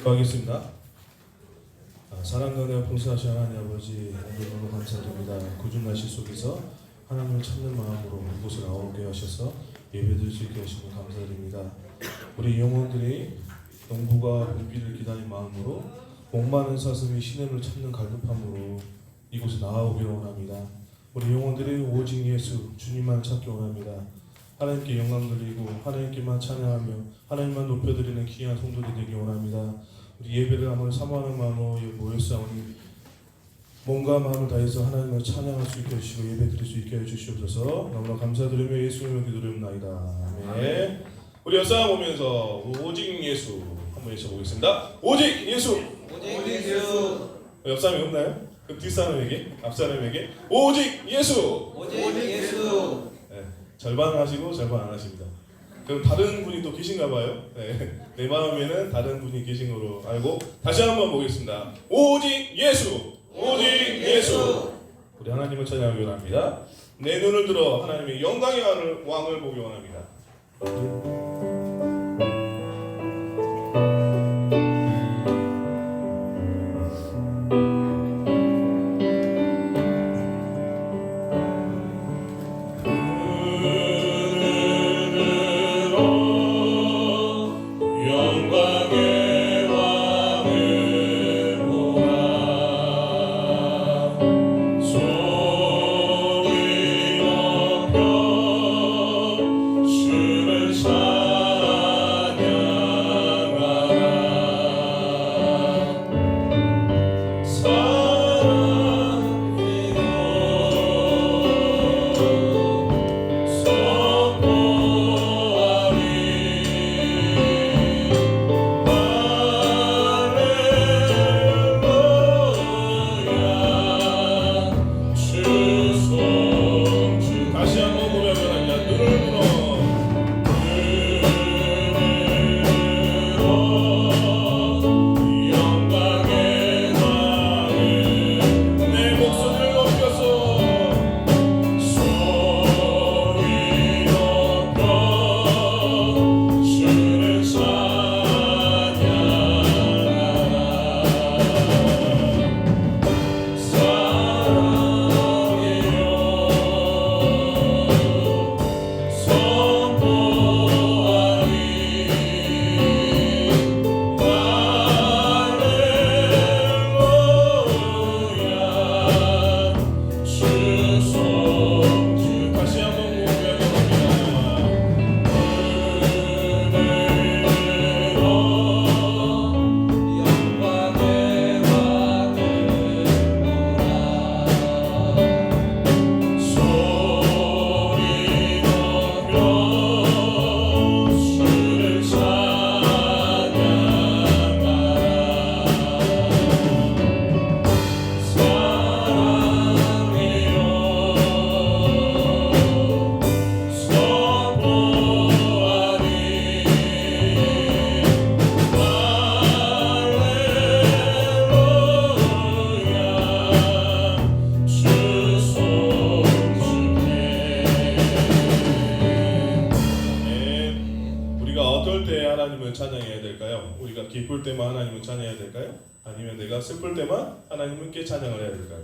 기도하겠습니다. 사랑과 봉사하신 하나님 아버지, 오늘 너무 감사드립니다. 궂은 날씨 속에서 하나님을 찾는 마음으로 이곳에 나오게 하셔서 예배드릴 수 있게 하시고 감사드립니다. 우리 영혼들이 농부가 봄비를 기다린 마음으로 목마른 사슴이 시냇을 찾는 갈급함으로 이곳에 나아오기를 원합니다. 우리 영혼들이 오직 예수 주님만 찾기 원합니다. 하나님께 영광 돌리고 하나님께만 찬양하며 하나님만 높여드리는 귀한 성도들이 되기 원합니다. 우리 예배를 한번 사모하는 마음으로 모였사오니 몸과 마음을 다해서 하나님을 찬양할 수 있게 해주시고 예배 드릴 수 있게 해주시옵소서. 너무나 감사드리며 예수님을 기도드립나이다. 아멘. 우리 여싸움 보면서 오직 예수 한번 외쳐보겠습니다. 오직 예수. 오직 예수. 옆 사람이 없나요? 그럼 뒷사람에게, 앞사람에게 오직 예수. 오직 예수. 네, 절반 하시고 절반 안 하십니다. 그럼 다른 분이 또 계신가 봐요. 네, 내 마음에는 다른 분이 계신 걸로 알고 다시 한번 보겠습니다. 오직 예수. 오직 예수. 우리 하나님을 찬양하기 원합니다. 내 눈을 들어 하나님의 영광의 왕을 보기 원합니다. 찬양해야 될까요? 우리가 기쁠 때만 하나님을 찬양해야 될까요? 아니면 내가 슬플 때만 하나님께 찬양을 해야 될까요?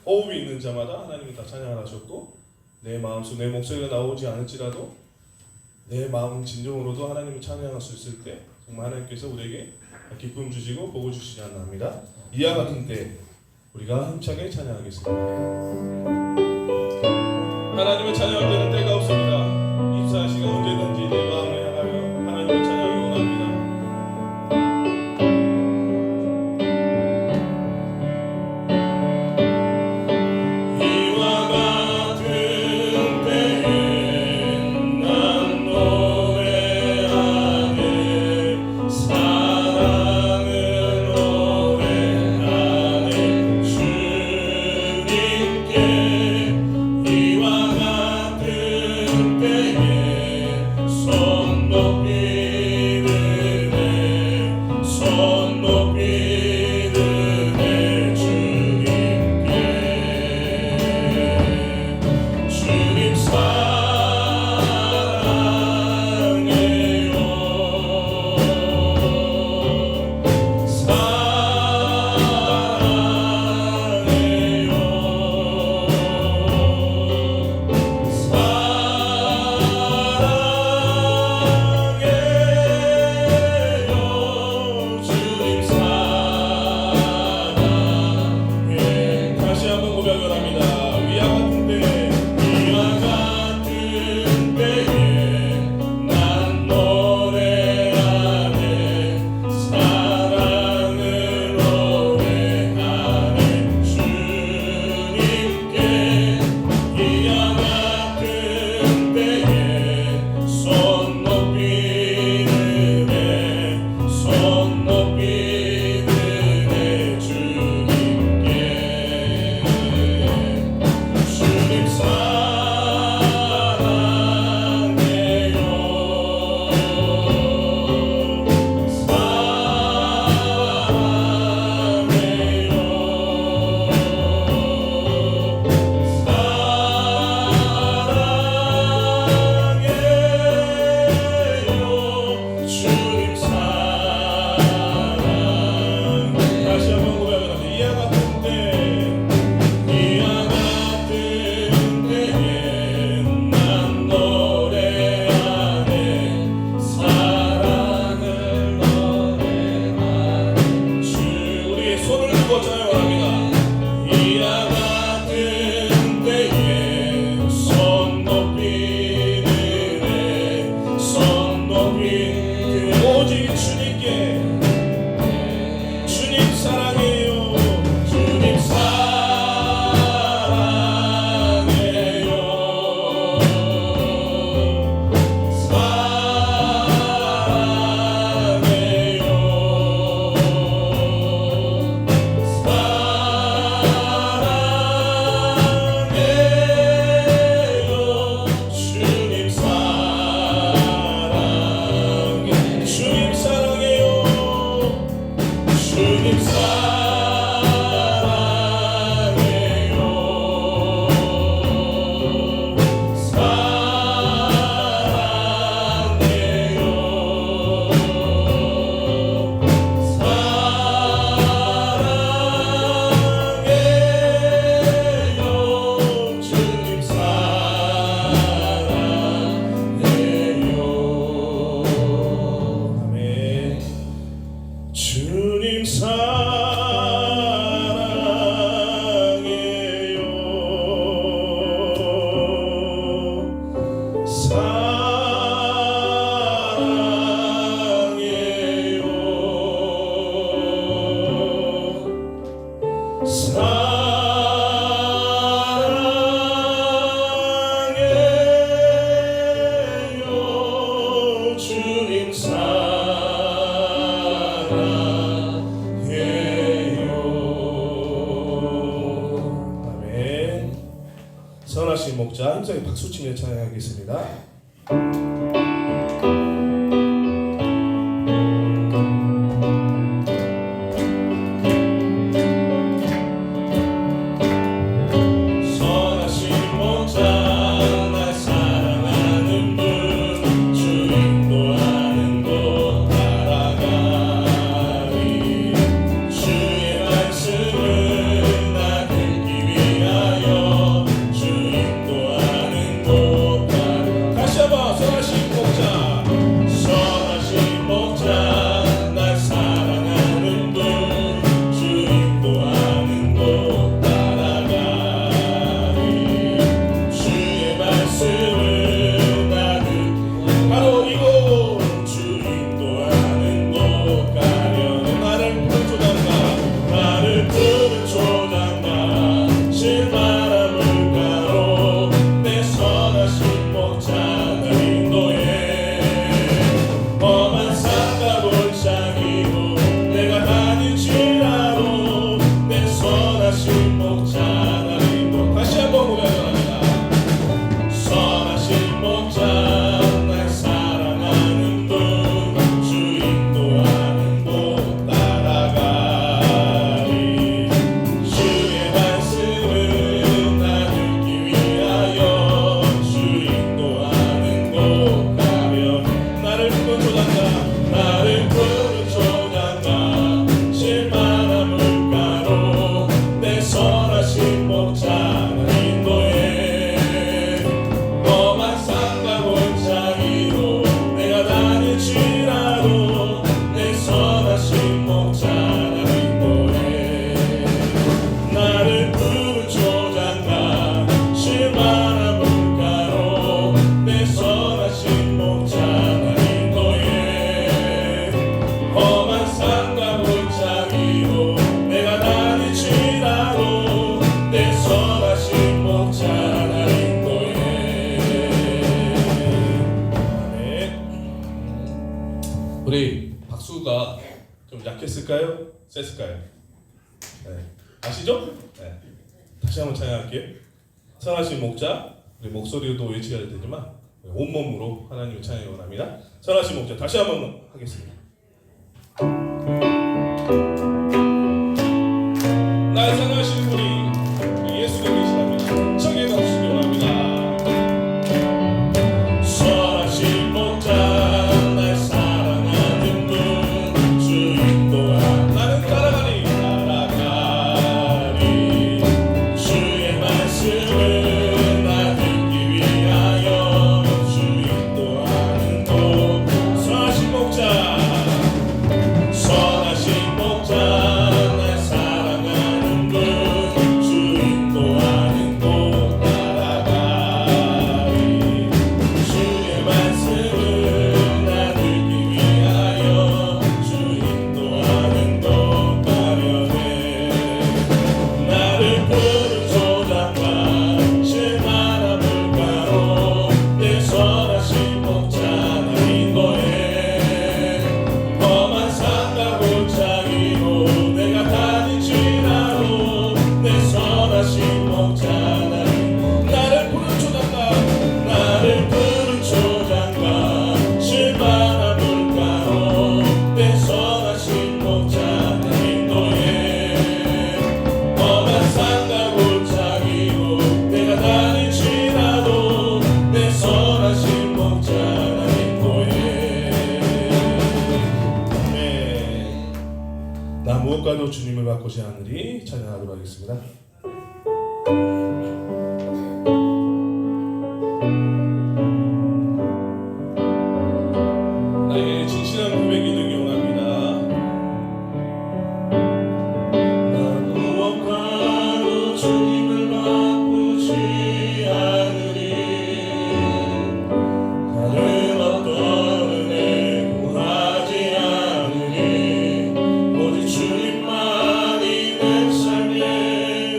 호흡이 있는 자마다 하나님은 다 찬양을 하셨고 내 마음속 내 목소리가 나오지 않을지라도 내 마음 진정으로도 하나님을 찬양할 수 있을 때 정말 하나님께서 우리에게 기쁨 주시고 복을 주시지 않나 합니다. 이와 같은 때 우리가 힘차게 찬양하겠습니다. 하나님을 찬양할 때는 때가 없습니다. 입사할 시간 언제든지 내 마음을 향하여 하나님을 찬양하기 원합니다. 이와 같은 선하신 목자 힘차게 박수치며 찬양하겠습니다. 우리 박수가 좀 약했을까요? 셌을까요? 네. 아시죠? 네. 다시 한번 찬양할게요. 선하신 목자, 우리 목소리도 외쳐야 되지만 온몸으로 하나님을 찬양해 원합니다. 선하신 목자 다시 한번 하겠습니다. 날 사랑하시는 분이 예수가 계시다면 청해 주시기 원합니다. 선하신 목자 날 사랑하는 분 주 인도하 나는 따라가리 주의 말씀을 나 듣기 위하여 주 인도하는 곳 선하신 목자 선하신 목자 날 사랑하는 분 주 인도하는 곳 따라가리 주의 말씀을 나 듣기 위하여 주 인도하는 곳 가려네 나를 푸른 초장과 실만한 물가로 내 선하신 목자 날 인도해 험한 산과 골짜기로 내가 다닐지라도 내 선하신 목자 나를 푸른 초장과 나를 푸른 초장과 실만한 물가로 내 선하신 목자 날 인도해 험한 산과 골짜기로 내가 다닐지라도 내 선하신 목자 날 인도해 아멘. 나 무엇과도 주님을 바꾸지 않으리 찬양하도록 하겠습니다. 나에게 진실한 고백이 되기 원합니다. 나 무엇과도 주님을 바꾸지 않으리 다른 어떤 은혜 구하지 않으리 오직 주님만이 내 삶의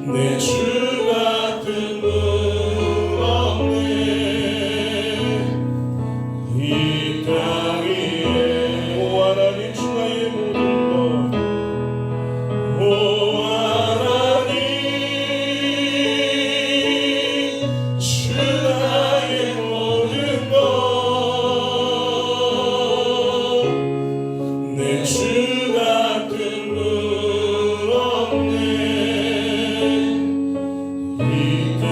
내 주 같은 분 없네. 이 땅 위에 오 하나님 주 나의 모든 것 오 하나님 주 나의 모든 것 내 주 같은 분 없네. 이 땅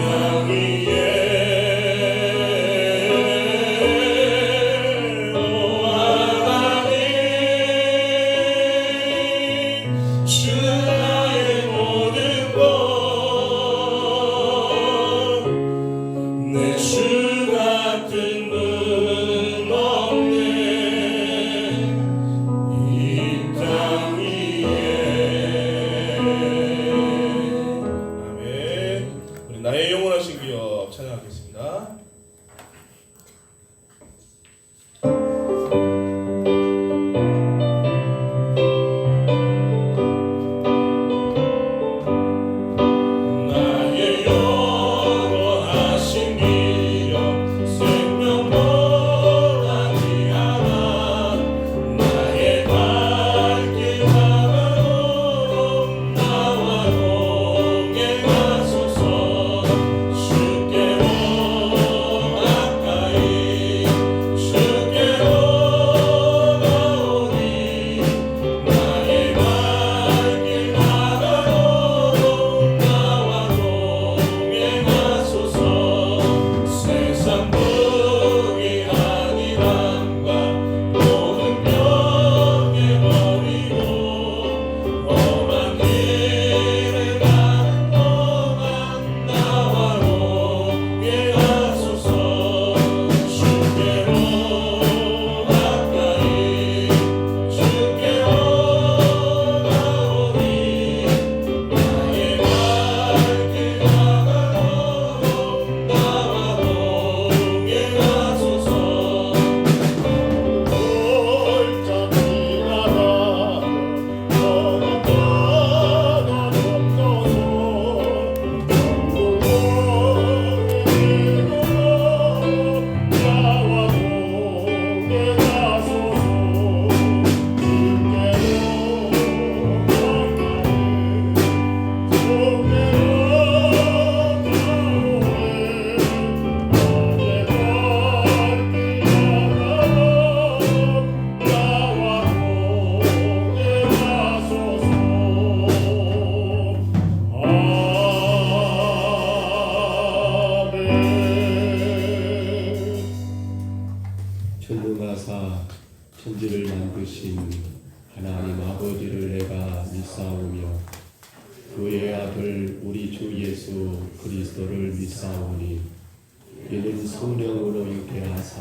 위에 오 하나님 주 나의 모든 것 내 주 같은 분 없네. 이 땅 위에 아멘. 우리 나의 영원하신 기업 찬양하겠습니다. 나의 영원하신 기업 생명보다 귀하나 나의 발길 가로 나와 동행하소서. 주께로 가까이 주께로 나오니 나의 발길 가로 나와 동행하소서. 세상 무기한 이람과 모든 병에 버리고 험한 길을 가는 동안 나와 동행하소서. 주께로 가까이 주께로 나오니 나의 발길 가로 나와 동행하소서. 전능하사 천지를 만드신 하나님 아버지를 내가 믿사오며 그의 아들 우리 주 예수 그리스도를 믿사오니 이는 성령으로 잉태하사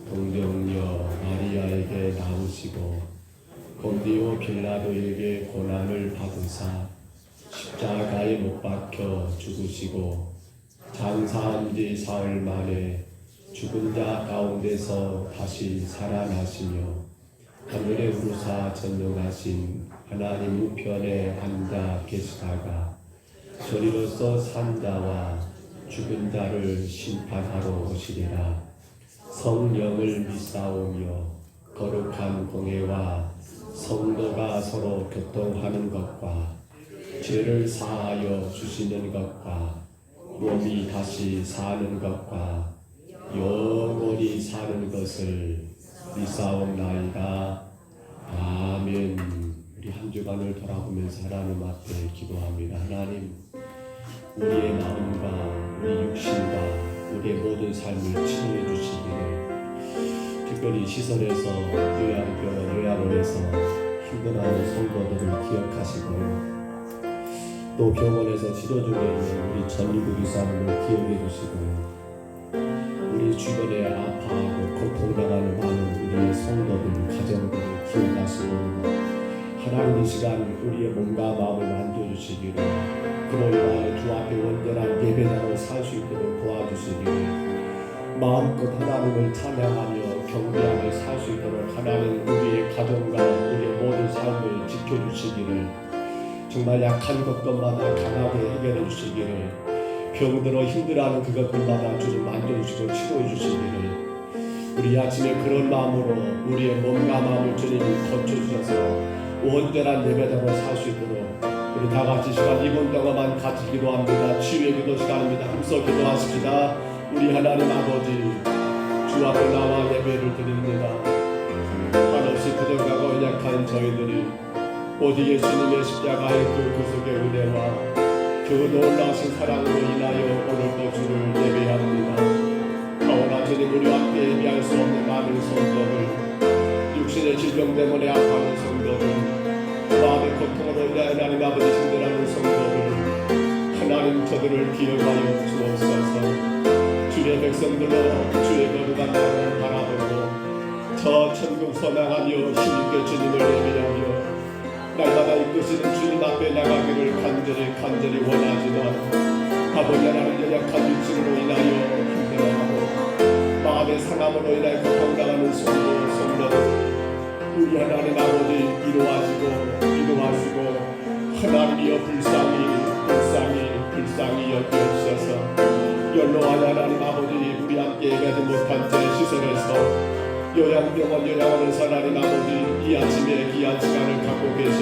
동정녀 마리아에게 나오시고 본디오 빌라도에게 고난을 받으사 십자가에 못 박혀 죽으시고 장사한 지 사흘 만에 죽은 자 가운데서 다시 살아나시며 하늘에 우르사 전능하신 하나님 우편에 앉아 계시다가 저리로서 산 자와 죽은 자를 심판하러 오시리라. 성령을 믿사오며 거룩한 공회와 성도가 서로 교통하는 것과 죄를 사하여 주시는 것과 몸이 다시 사는 것과 영원히 사는 것을 믿사옵나이다. 아멘. 우리 한 주간을 돌아보면서 하나님 앞에 기도합니다. 하나님, 우리의 마음과 우리 육신과 우리의 모든 삶을 치료해 주시기를, 특별히 시설에서 요양원에서 힘들어하는 성도들을 기억하시고요. 또 병원에서 치료 중에 있는 우리 전국 의사를 기억해 주시고요. 우리 주변에 아파하고 고통당하는 많은 우리의 성도들, 가정들을 기억하시고 하나님 이 시간 우리의 몸과 마음을 만져주시기를, 그로 인하여 주 앞에 온전한 예배자로 살 수 있도록 도와주시기를, 마음껏 하나님을 찬양하며 경배하며 살 수 있도록 하나님 우리의 가정과 우리의 모든 삶을 지켜주시기를 정말 약한 것들마다 강하게 해결해 주시기를, 병들어 힘들어하는 그것들마다 주님 만져주시고 치료해 주시기를, 우리 아침에 그런 마음으로 우리의 몸과 마음을 주님 거쳐주셔서 온전한 예배자로 살 수 있도록 우리 다 같이 시간 2분 동안만 같이 기도합니다. 치유의 기도 시간입니다. 힘써 기도하십시다. 우리 하나님 아버지, 주 앞에 나와 예배를 드립니다. 한없이 부족하고 연약한 저희들이 오직 예수님의 십자가의 그 구속의 은혜와 그 놀라신 사랑으로 인하여 오늘도 주를 예배합니다. 하오나 주님, 우리 함께 예배할 수 없는 많은 성도들, 육신의 질병 때문에 아파하는 성도들, 마음의 고통으로 인하여 하나님 아버지 힘들어하는 성도들, 하나님 저들을 기억하여 주옵소서. 주의 백성들로 주의 거룩한 나라를 바라보고 저 천국 선양하며 힘있게 주님을 예배하며 날마다 이끄시는 주님 앞에 나가기를 간절히 원하지만 아버지 하나님 연약한 육신으로 인하여 힘들어하고 마음의 상함으로 인하여 고통당하는 성도들, 우리 하나님 아버지 이루하시고 하나님이여 불쌍히 여기옵소서. 연로한 하나님 아버지, 우리 함께 예배하지 못한 제 시설에서 요양병원에서 하나님 아버지 이 아침에 귀한 시간을 갖고 계신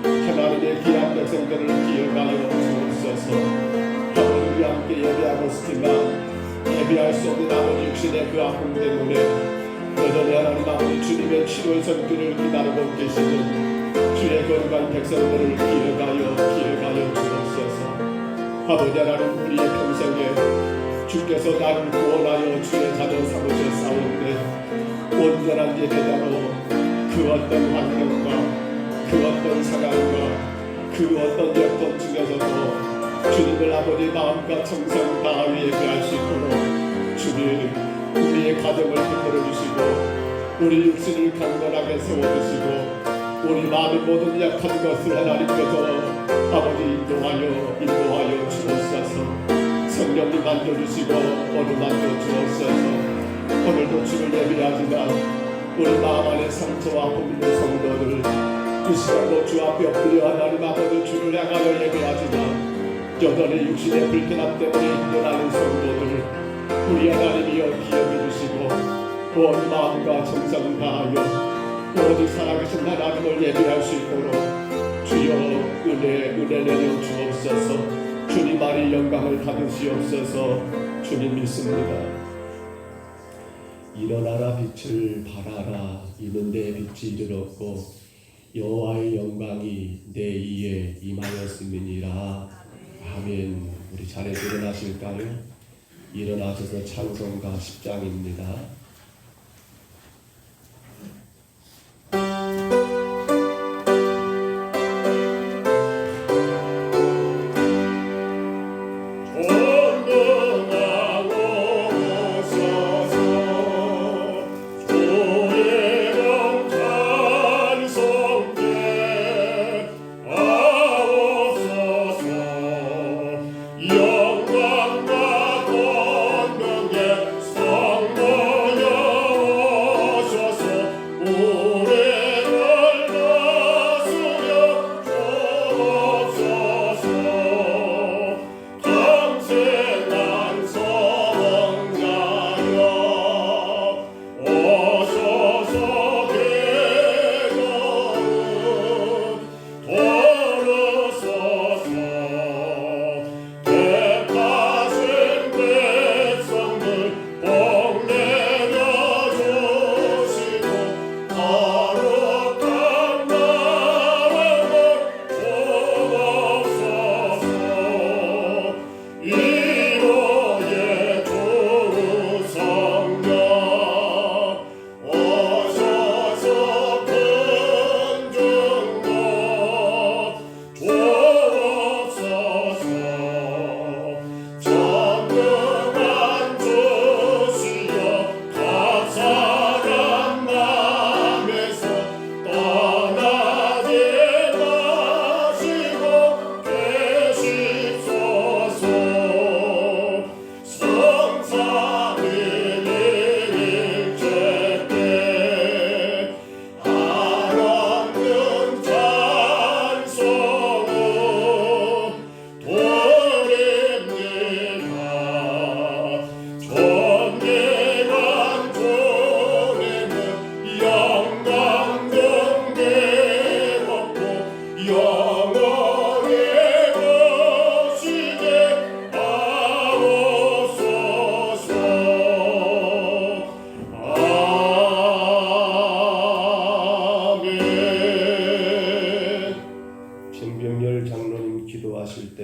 하나님의 귀한 백성들을 기억하여 주옵소서. 아버지, 우리 함께 예배하고 싶지만 예배할 수 없는 아버지 육신의 그 아픔 때문에 여전히 하나님 아버지 주님의 치료의 손길을 기다리고 계시는 주의 거룩한 백성들을 기억하여 주옵소서. 아버지 하나님, 우리의 평생에 주께서 나를 구원하여 주의 자녀 삼으셨사온데 온전한 예배자로 그 어떤 환경과 그 어떤 상황과 그 어떤 여건 중에서도 주님을 아버지 마음과 정성 다하여 예배할 수 있도록 주님, 우리의 가정을 흔들어 주시고 우리 육신을 강건하게 세워주시고 우리 마음의 모든 약한 것을 하나님께서 아버지 인도하여 주옵소서. 성령님 만져주시고 오늘 만져주옵소서. 오늘도 주를 예배하지만 우리 마음 안에 상처와 아픔 있는 성도들, 이 시간도 주 앞에 엎드려 하나님 아버지 주를 향하여 예배하지만 여전히 육신의 불편함 때문에 힘들어하는 성도들, 우리 하나님이여 기억해 주시고 온 마음과 정성 다하여 오직 살아계신 하나님을 예배할 수 있도록 주여 은혜 내려 주옵소서. 주님 안에 영광을 받으시옵소서. 주님 믿습니다. 일어나라 빛을 발하라. 이는 내 빛이 이르렀고 여호와의 영광이 내 위에 임하였음이니라. 아멘. 우리 자리에서 일어나실까요? 일어나셔서 찬송가 10장입니다. 영광과 권능의 성모여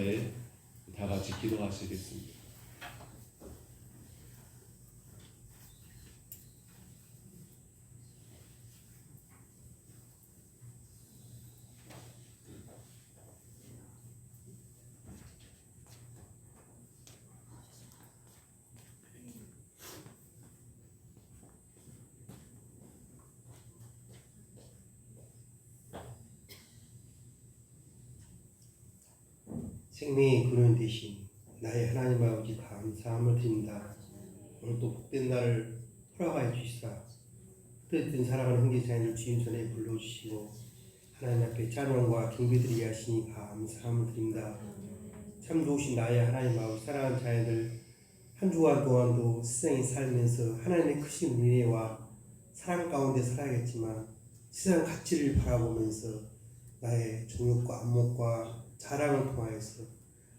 위해 다 같이 기도하시겠습니다. 생명의 근원 되신 나의 하나님 아버지 감사함을 드립니다. 오늘 또 복된 날을 허락하여 주시사 뜻든 사랑하는 형제자매를 주님 전에 불러주시고 하나님 앞에 찬양과 경배드리게 하시니 감사함을 드립니다. 참 좋으신 나의 하나님 아버지 사랑하는 자녀들 한 주간 동안도 세상에 살면서 하나님의 크신 은혜와 사랑 가운데 살아야겠지만 세상 가치를 바라보면서 나의 정욕과 안목과 자랑을 통하여서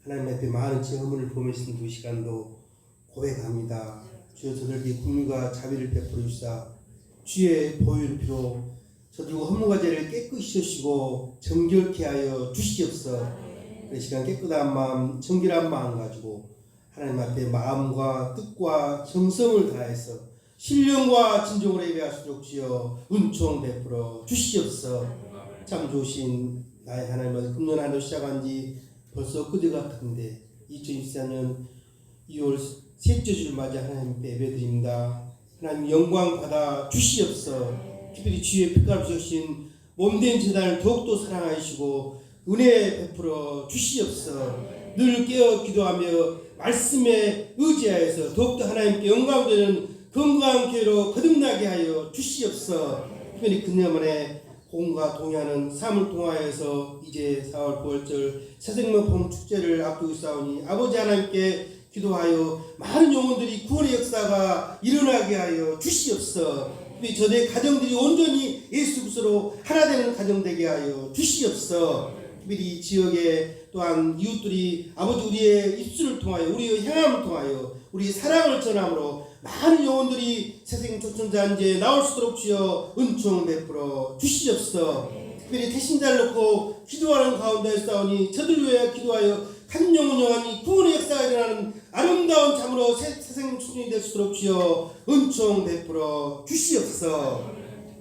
하나님 앞에 많은 제 허물을 범했은 두 시간도 고백합니다. 주여 저들에게 국민과 자비를 베풀어 주사 주의 보혈을 피로 저들과 허물과 죄를 깨끗이 씻으시고 정결케 하여 주시옵소서. 이 시간 깨끗한 마음 정결한 마음 가지고 하나님 앞에 마음과 뜻과 정성을 다해서 신령과 진정으로 예배할 수 있도록 주여 은총 베풀어 주시옵소서. 참 좋으신 나의 하나님은 금년 한도 시작한 지 벌써 그제 같은데 2024년 2월 셋째 주를 맞아 하나님 예배드립니다. 하나님 영광 받아 주시옵소서. 특별히 주의 빛깔 주신 몸된 제단을 더욱더 사랑하시고 은혜 베풀어 주시옵소서. 늘 깨어 기도하며 말씀에 의지하여서 더욱더 하나님께 영광되는 건강한 교회로 거듭나게 하여 주시옵소서. 특별히 그녀만의 공과 동의하는 삶을 통하여서 이제 4월 9월절 새생명 봉축제를 앞두고 있사오니 아버지 하나님께 기도하여 많은 영혼들이 구원의 역사가 일어나게 하여 주시옵소서. 특별히 저দের 가정들이 온전히 예수 그리스도로 하나 되는 가정 되게 하여 주시옵소서. 특별히 지역에 또한 이웃들이 아버지 우리의 입술을 통하여 우리의 행함을 통하여 우리 사랑을 전함으로 많은 영혼들이 새생 초천자한제 나올 수 있도록 주여 은총 베풀어 주시옵소서. 특별히 태신자를 놓고 기도하는 가운데 싸우니 저들 위해 기도하여 한 영혼 영원히 구원의 역사가 일어나는 아름다운 참으로 새생 초천이 될 수 있도록 주여 은총 베풀어 주시옵소서.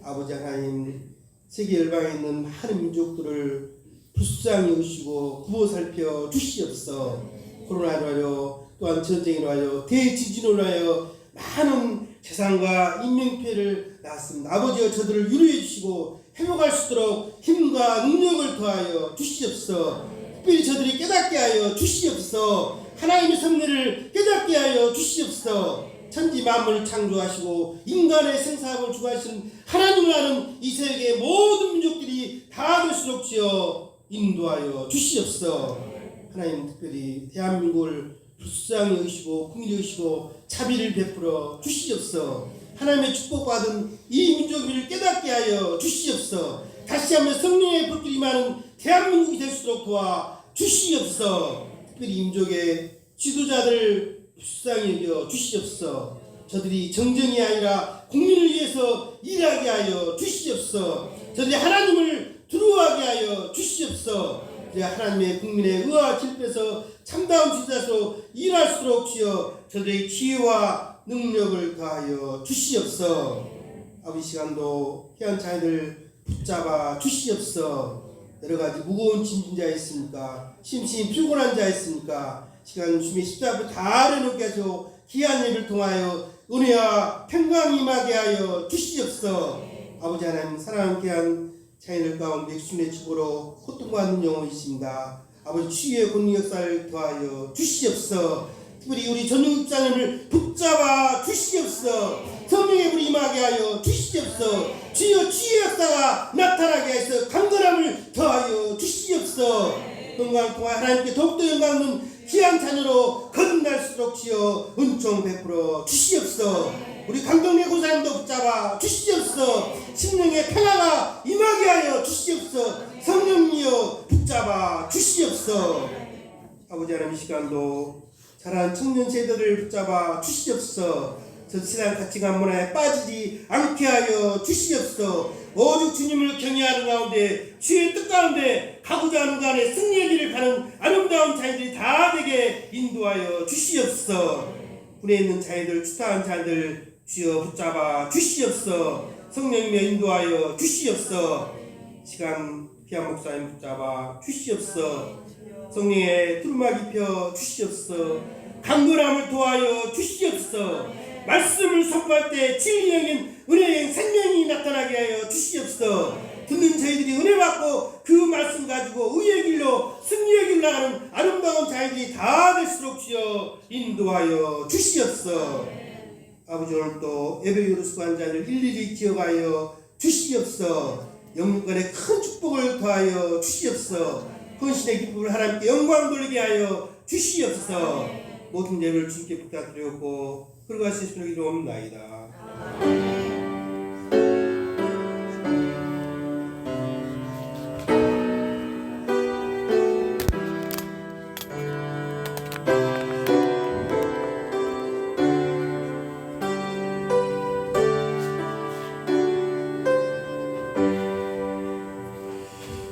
아버지 하나님 세계 열방에 있는 많은 민족들을 불쌍히 여기시고 구워 살펴 주시옵소서. 코로나로 하여 또한 전쟁으로 하여 대지진으로 하여 많은 재산과 인명피해를 낳았습니다. 아버지여 저들을 위로해 주시고 회복할 수 있도록 힘과 능력을 더하여 주시옵소서. 특별히 저들이 깨닫게 하여 주시옵소서. 하나님의 섭리를 깨닫게 하여 주시옵소서. 천지 만물을 창조하시고 인간의 생사학을 주관하신 하나님을 아는 이 세계 모든 민족들이 다 될 수 있도록 주여 인도하여 주시옵소서. 하나님 특별히 대한민국을 불쌍히 여기시고 긍휼히 여기시고 자비를 베풀어 주시옵소서. 하나님의 축복받은 이 민족을 깨닫게 하여 주시옵소서. 다시 한번 성령의 불길이 많은 대한민국이 될 수 있도록 도와 주시옵소서. 특별히 이 민족의 지도자들 불쌍히 여겨 주시옵소서. 저들이 정정이 아니라 국민을 위해서 일하게 하여 주시옵소서. 저들이 하나님을 두려워하게 하여 주시옵소서. 하나님의 국민의 의와 질에서 참다운 지도자로 일할 수 있도록 주여 저들의 지혜와 능력을 가하여 주시옵소서. 아버지 시간도 귀한 자녀들 붙잡아 주시옵소서. 여러가지 무거운 짐진 자 있습니까? 심신 피곤한 자 있습니까? 시간 주님의 십자가 앞에 다 내놓게 하시고 귀한 예배를 통하여 은혜와 평강이 임하게 하여 주시옵소서. 아버지 하나님 사랑하는 귀한 자녀들 가운데 주님의 축으로 고통받는 영혼이 있습니다. 아버지 치유의 권능 역사를 더하여 주시옵소서. 특별히 우리 전용 입장을 붙잡아 주시옵소서. 성령의 불이 임하게 하여 주시옵소서. 주여 치유의 역사가 나타나게 해서 강건함을 더하여 주시옵소서. 건강을 통해 하나님께 더욱더 영광있는 귀한 자녀로 거듭날 수 있도록 주여 은총 베풀어 주시옵소서. 우리 강동래 고사님도 붙잡아 주시옵소서. 심령의 평화가 임하게 하여 주시옵소서. 성령이여 붙잡아 주시옵소서. 아버지 하나님 이 시간도 자라는 청년 세대들을 붙잡아 주시옵소서. 저 세상 가치관 문화에 빠지지 않게 하여 주시옵소서. 오직 주님을 경외하는 가운데 주의 뜻 가운데 가고자 하는 간에 승리의 길을 가는 아름다운 자녀들이 다 되게 인도하여 주시옵소서. 군에 있는 자녀들, 추타한 자녀들 주여 붙잡아 주시옵소서. 성령님의 인도하여 주시옵소서. 시간 피한 목사님 붙잡아 주시옵소서. 성령의 두루마기 입혀 주시옵소서. 강건함을 도하여 주시옵소서. 말씀을 선포할 때 진리형인 은혜형 생명이 나타나게 하여 주시옵소서. 듣는 저희들이 은혜 받고 그 말씀 가지고 의의 길로 승리의 길로 나가는 아름다운 자녀들이 다 될수록 주여 인도하여 주시옵소서. 아버지 오늘 또 예배 요르스관 자녀를 일일이 기억하여 주시옵소서. 영육간에 큰 축복을 더하여 주시옵소서. 헌신의 기쁨을 하나님께 영광 돌리게 하여 주시옵소서. 모든 예배를 주님께 부탁드렸고 그러가신 수로 이루옵나이다.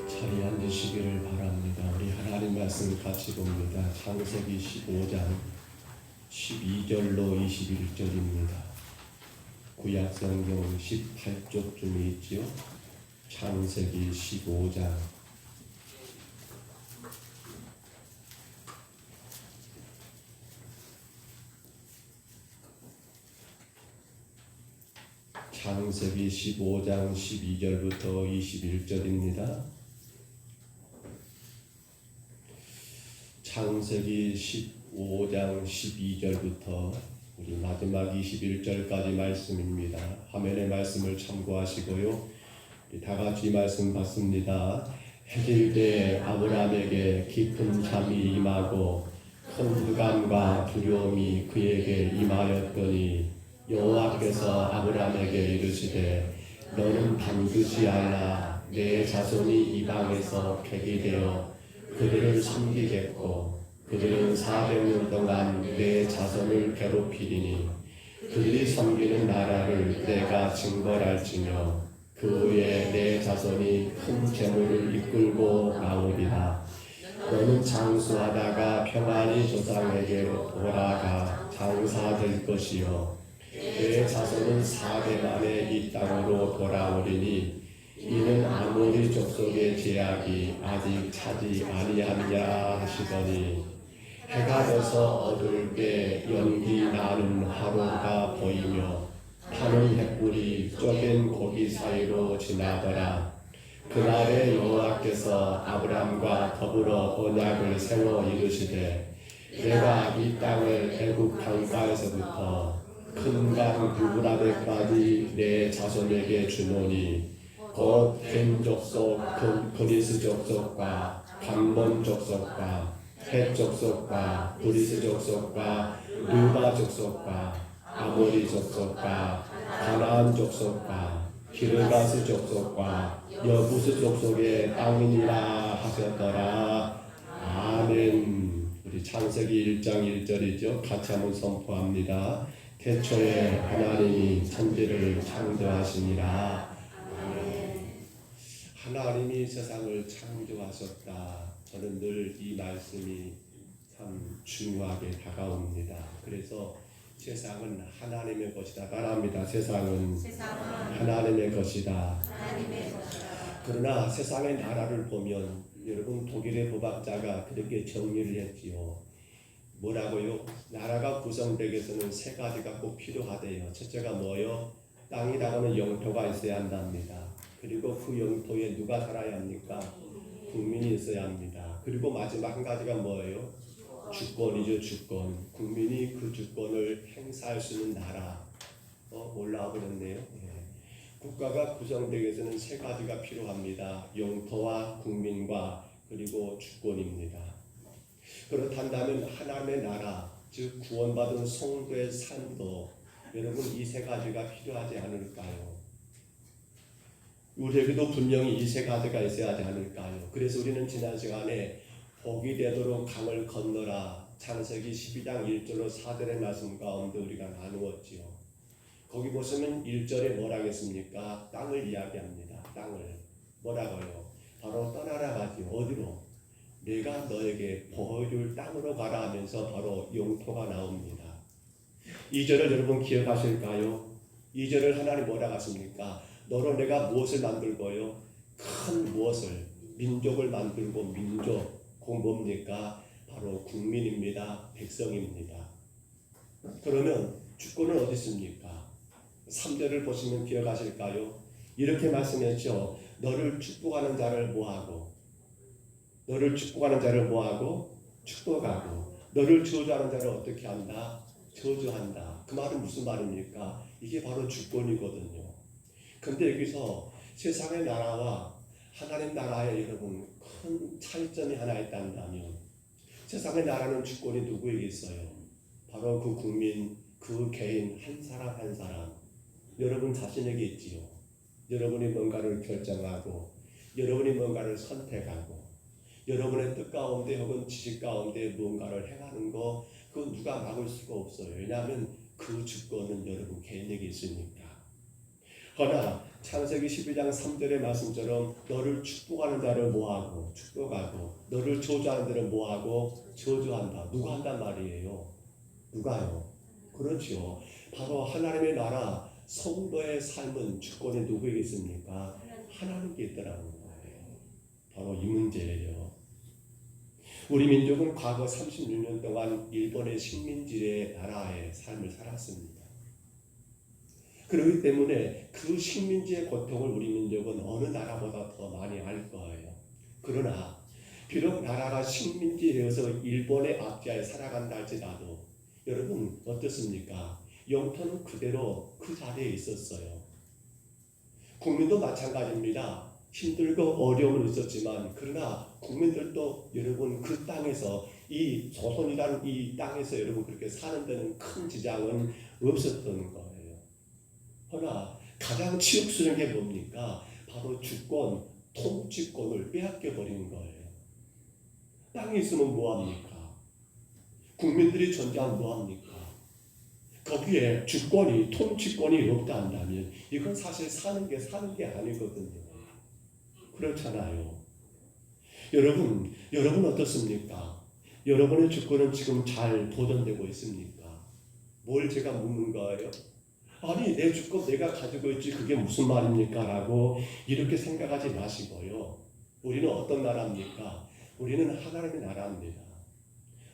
자리에 앉으시기를 바랍니다. 우리 하나님 말씀 같이 봅니다. 창세기 15장 12절로 21절입니다. 구약성경 18쪽쯤에 있지요. 창세기 15장 창세기 15장 12절부터 21절입니다. 창세기 15장 12절부터 우리 마지막 21절까지 말씀입니다. 화면의 말씀을 참고하시고요. 우리 다 같이 말씀 받습니다. 해질 때 아브라함에게 깊은 잠이 임하고 큰 흑암과 두려움이 그에게 임하였더니 여호와께서 아브라함에게 이르시되 너는 반드시 알라 내 자손이 이방에서 객이 되어 그들을 섬기겠고 그들은 400년 동안 내 자손을 괴롭히리니 그들이 섬기는 나라를 내가 징벌할지며 그 후에 내 자손이 큰 재물을 이끌고 나오리라. 너는 장수하다가 평안히 조상에게로 돌아가 장사될 것이요 내 자손은 4대 만에 이 땅으로 돌아오리니 이는 아모리 족속의 제약이 아직 차지 아니하느냐 하시더니 해가 져서 어두울 때 연기 나는 화로가 보이며 타는 횃불이 쪼갠 고기 사이로 지나더라. 그날에 여호와께서 아브람과 더불어 언약을 세워 이르시되 내가 이 땅을 애굽 강가에서부터 큰 강 유브라데까지 내 자손에게 주노니 곧 겐 족속, 그리스 족속과 감몬 족속과 헷 족속과 브리스 족속과 르바 족속과 아모리 족속과 가나안 족속과 기르가스 족속과 여부스 족속의 땅이니라 하셨더라. 아멘. 우리 창세기 1장 1절이죠. 같이 한번 선포합니다. 태초에 하나님이 천지를 창조하시니라. 하나님이 세상을 창조하셨다. 저는 늘 이 말씀이 참 중요하게 다가옵니다. 그래서 세상은 하나님의 것이다 말합니다. 세상은 하나님의 것이다. 그러나 세상의 나라를 보면 여러분 독일의 법학자가 그렇게 정리를 했지요. 뭐라고요? 나라가 구성되기 위해서는 세 가지가 꼭 필요하대요. 첫째가 뭐요? 땅이라고는 영토가 있어야 한답니다. 그리고 그 영토에 누가 살아야 합니까? 국민이 있어야 합니다. 그리고 마지막 한 가지가 뭐예요? 주권이죠. 주권. 국민이 그 주권을 행사할 수 있는 나라. 올라와 버렸네요. 예. 국가가 구성되기 위해서는 세 가지가 필요합니다. 영토와 국민과 그리고 주권입니다. 그렇다면 하나님의 나라, 즉 구원받은 성도의 삶도 여러분 이 세 가지가 필요하지 않을까요? 우리에게도 분명히 이 세 가지가 있어야 하지 않을까요? 그래서 우리는 지난 시간에 복이 되도록 강을 건너라 창세기 12장 1절로 4절의 말씀 가운데 우리가 나누었지요. 거기 보시면 1절에 뭐라 하겠습니까? 땅을 이야기합니다. 땅을. 뭐라고요? 바로 떠나라 가지. 어디로? 내가 너에게 보여줄 땅으로 가라 하면서 바로 영토가 나옵니다. 2절을 여러분 기억하실까요? 2절을 하나님 뭐라고 하십니까? 너로 내가 무엇을 만들고요? 큰 무엇을? 민족을 만들고 민족. 그 뭡니까? 바로 국민입니다. 백성입니다. 그러면 주권은 어디 있습니까? 3절을 보시면 기억하실까요? 이렇게 말씀했죠. 너를 축복하는 자를 뭐하고? 너를 축복하는 자를 뭐하고? 축복하고. 너를 저주하는 자를 어떻게 한다? 저주한다. 그 말은 무슨 말입니까? 이게 바로 주권이거든요. 근데 여기서 세상의 나라와 하나님 나라의 여러분 큰 차이점이 하나 있다면 세상의 나라는 주권이 누구에게 있어요? 바로 그 국민, 그 개인 한 사람 한 사람 여러분 자신에게 있지요. 여러분이 뭔가를 결정하고 여러분이 뭔가를 선택하고 여러분의 뜻 가운데 혹은 지식 가운데 무언가를 행하는 거 그건 누가 막을 수가 없어요. 왜냐하면 그 주권은 여러분 개인에게 있으니까. 그러나 창세기 12장 3절의 말씀처럼 너를 축복하는 자를 뭐하고 축복하고 너를 저주하는 자를 뭐하고 저주한다. 누가 한단 말이에요? 누가요? 그렇죠. 바로 하나님의 나라 성도의 삶은 주권이 누구에게 있습니까? 하나님께 있더라는 거예요. 바로 이 문제예요. 우리 민족은 과거 36년 동안 일본의 식민지의 나라의 삶을 살았습니다. 그렇기 때문에 그 식민지의 고통을 우리 민족은 어느 나라보다 더 많이 알 거예요. 그러나 비록 나라가 식민지에서 일본의 압제하에 살아간다 할지라도 여러분 어떻습니까? 영토는 그대로 그 자리에 있었어요. 국민도 마찬가지입니다. 힘들고 어려움은 있었지만 그러나 국민들도 여러분 그 땅에서 이 조선이라는 이 땅에서 여러분 그렇게 사는 데는 큰 지장은 없었던 거예요. 그러나 가장 치욕스러운 게 뭡니까? 바로 주권, 통치권을 빼앗겨 버린 거예요. 땅이 있으면 뭐합니까? 국민들이 존재하면 뭐합니까? 거기에 주권이, 통치권이 없다 한다면 이건 사실 사는 게 아니거든요. 그렇잖아요. 여러분 어떻습니까? 여러분의 주권은 지금 잘 보존되고 있습니까? 뭘 제가 묻는 거예요? 아니 내 주권 내가 가지고 있지 그게 무슨 말입니까? 라고 이렇게 생각하지 마시고요. 우리는 어떤 나라입니까? 우리는 하나님의 나라입니다.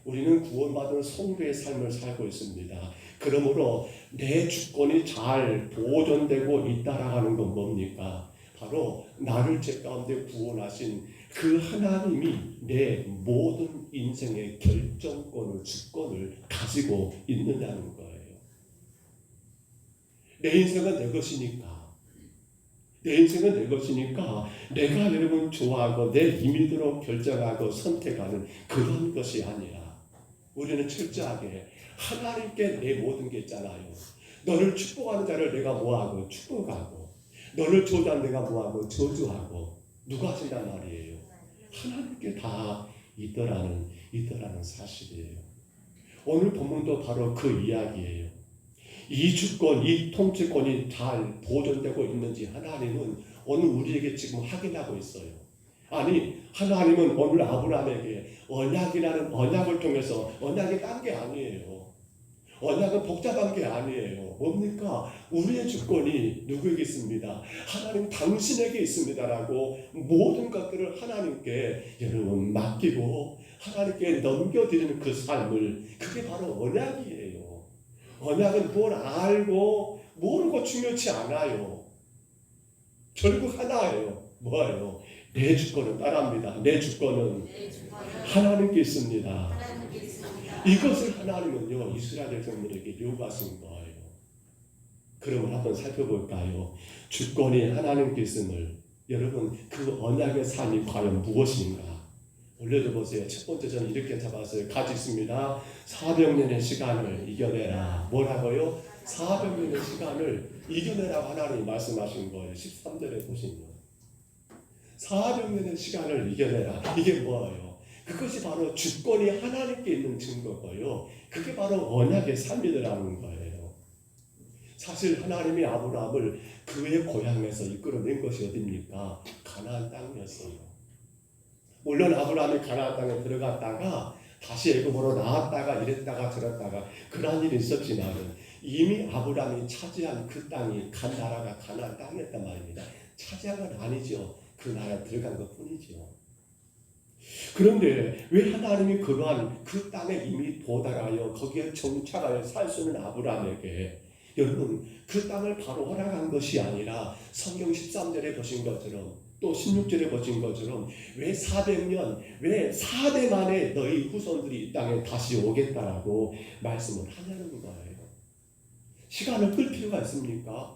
우리는 구원받은 성도의 삶을 살고 있습니다. 그러므로 내 주권이 잘 보존되고 있다라는 건 뭡니까? 바로 나를 죄 가운데 구원하신 그 하나님이 내 모든 인생의 결정권을, 주권을 가지고 있느냐는 거예요. 내 인생은 내 것이니까. 내 인생은 내 것이니까 내가 여러분 좋아하고 내 임의대로 결정하고 선택하는 그런 것이 아니라 우리는 철저하게 하나님께 내 모든 게 있잖아요. 너를 축복하는 자를 내가 뭐하고 축복하고 너를 저주하는 내가 뭐하고 저주하고 누가 하신단 말이에요. 하나님께 다 있더라는 사실이에요. 오늘 본문도 바로 그 이야기예요. 이 주권, 이 통치권이 잘 보존되고 있는지 하나님은 오늘 우리에게 지금 확인하고 있어요. 아니 하나님은 오늘 아브라함에게 언약이라는 언약을 통해서 언약이 딴 게 아니에요. 언약은 복잡한 게 아니에요. 뭡니까? 우리의 주권이 누구에게 있습니다. 하나님 당신에게 있습니다라고 모든 것들을 하나님께 여러분 맡기고 하나님께 넘겨드리는 그 삶을 그게 바로 언약이에요. 언약은 뭘 알고 모르고 중요치 않아요. 결국 하나예요. 뭐예요? 내 주권은 따라합니다. 내 주권은 하나님께 있습니다. 이것을 하나님은요 이스라엘 백성들에게 요구하신 거예요. 그러면 한번 살펴볼까요? 주권이 하나님께 있음을 여러분 그 언약의 삶이 과연 무엇인가? 올려줘 보세요. 첫 번째 저는 이렇게 잡았어요. 가지 있습니다. 400년의 시간을 이겨내라. 뭐라고요? 400년의 시간을 이겨내라고 하나님이 말씀하신 거예요. 13절에 보시면 400년의 시간을 이겨내라. 이게 뭐예요? 그것이 바로 주권이 하나님께 있는 증거고요. 그게 바로 언약의 삶이라는 거예요. 사실 하나님이 아브라함을 그의 고향에서 이끌어낸 것이 어디입니까? 가나안 땅이었어요. 물론 아브라함이 가나안 땅에 들어갔다가 다시 애굽으로 나왔다가 이랬다가 저랬다가 그런 일이 있었지만 이미 아브라함이 차지한 그 땅이 간 나라가 가나안 땅이었단 말입니다. 차지한 건 아니죠. 그 나라에 들어간 것 뿐이죠. 그런데 왜 하나님이 그러한 그 땅에 이미 도달하여 거기에 정착하여 살 수 있는 아브라함에게 여러분 그 땅을 바로 허락한 것이 아니라 성경 13절에 보신 것처럼 또 16절에 보신 것처럼 왜 400년 왜 4대 만에 너희 후손들이 이 땅에 다시 오겠다라고 말씀을 하냐는 거예요. 시간을 끌 필요가 있습니까?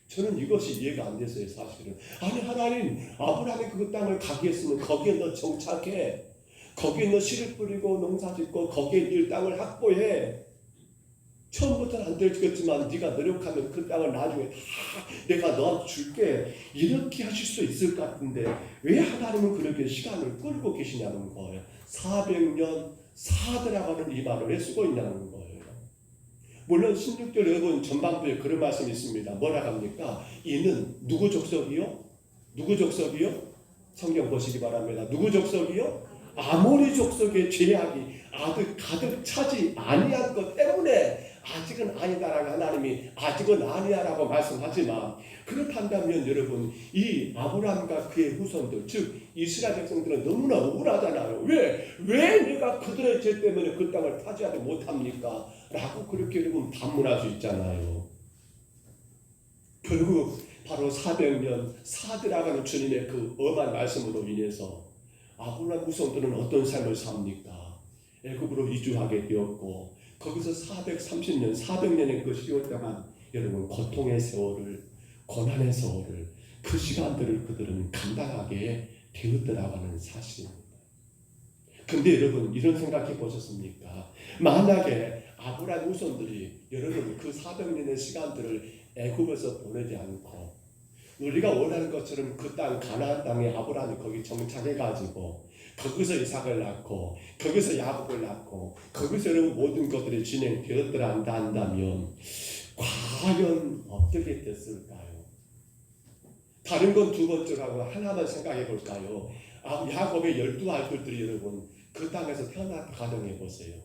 저는 이것이 이해가 안 됐어요. 사실은. 아니 하나님 아브라함이 그 땅을 가게 했으면 거기에 너 정착해. 거기에 너 씨를 뿌리고 농사짓고 거기에 네 땅을 확보해. 처음부터는 안 되겠지만 네가 노력하면 그 땅을 나중에 다 내가 너한테 줄게. 이렇게 하실 수 있을 것 같은데 왜 하나님은 그렇게 시간을 끌고 계시냐는 거예요. 400년 사드라고 하는 이 말을 왜 쓰고 있냐는 거예요. 물론 16절 여러분 전반부에 그런 말씀이 있습니다. 뭐라 합니까? 이는 누구 족속이요? 누구 족속이요? 성경 보시기 바랍니다. 누구 족속이요? 아모리 족속의 죄악이 가득 차지 아니한 것 때문에 아직은 아니다라고 하나님이 아직은 아니야라고 말씀하지만 그렇다면 여러분 이 아브라함과 그의 후손들 즉 이스라엘 백성들은 너무나 억울하잖아요. 왜 내가 그들의 죄 때문에 그 땅을 차지하지 못합니까? 라고 그렇게 여러분 반문할 수 있잖아요. 결국 바로 400년 사드라가는 주님의 그 엄한 말씀으로 인해서 아브라함 후손들은 어떤 삶을 삽니까? 애굽으로 이주하게 되었고 거기서 430년, 400년의 그 시월 동안 여러분 고통의 세월을 고난의 세월을 그 시간들을 그들은 감당하게 되었더라고 하는 사실입니다. 근데 여러분 이런 생각해 보셨습니까? 만약에 아브라함 후손들이 여러분 그 400년의 시간들을 애굽에서 보내지 않고 우리가 원하는 것처럼 그 땅 가나안 땅에 아브라함이 거기 정착해가지고 거기서 이삭을 낳고 거기서 야곱을 낳고 거기서 여러분 모든 것들이 진행되었더라 한다면 과연 어떻게 됐을까요? 다른 건 두 번째로 하고 하나만 생각해 볼까요? 야곱의 12아들들이 여러분 그 땅에서 태어났다 가정해 보세요.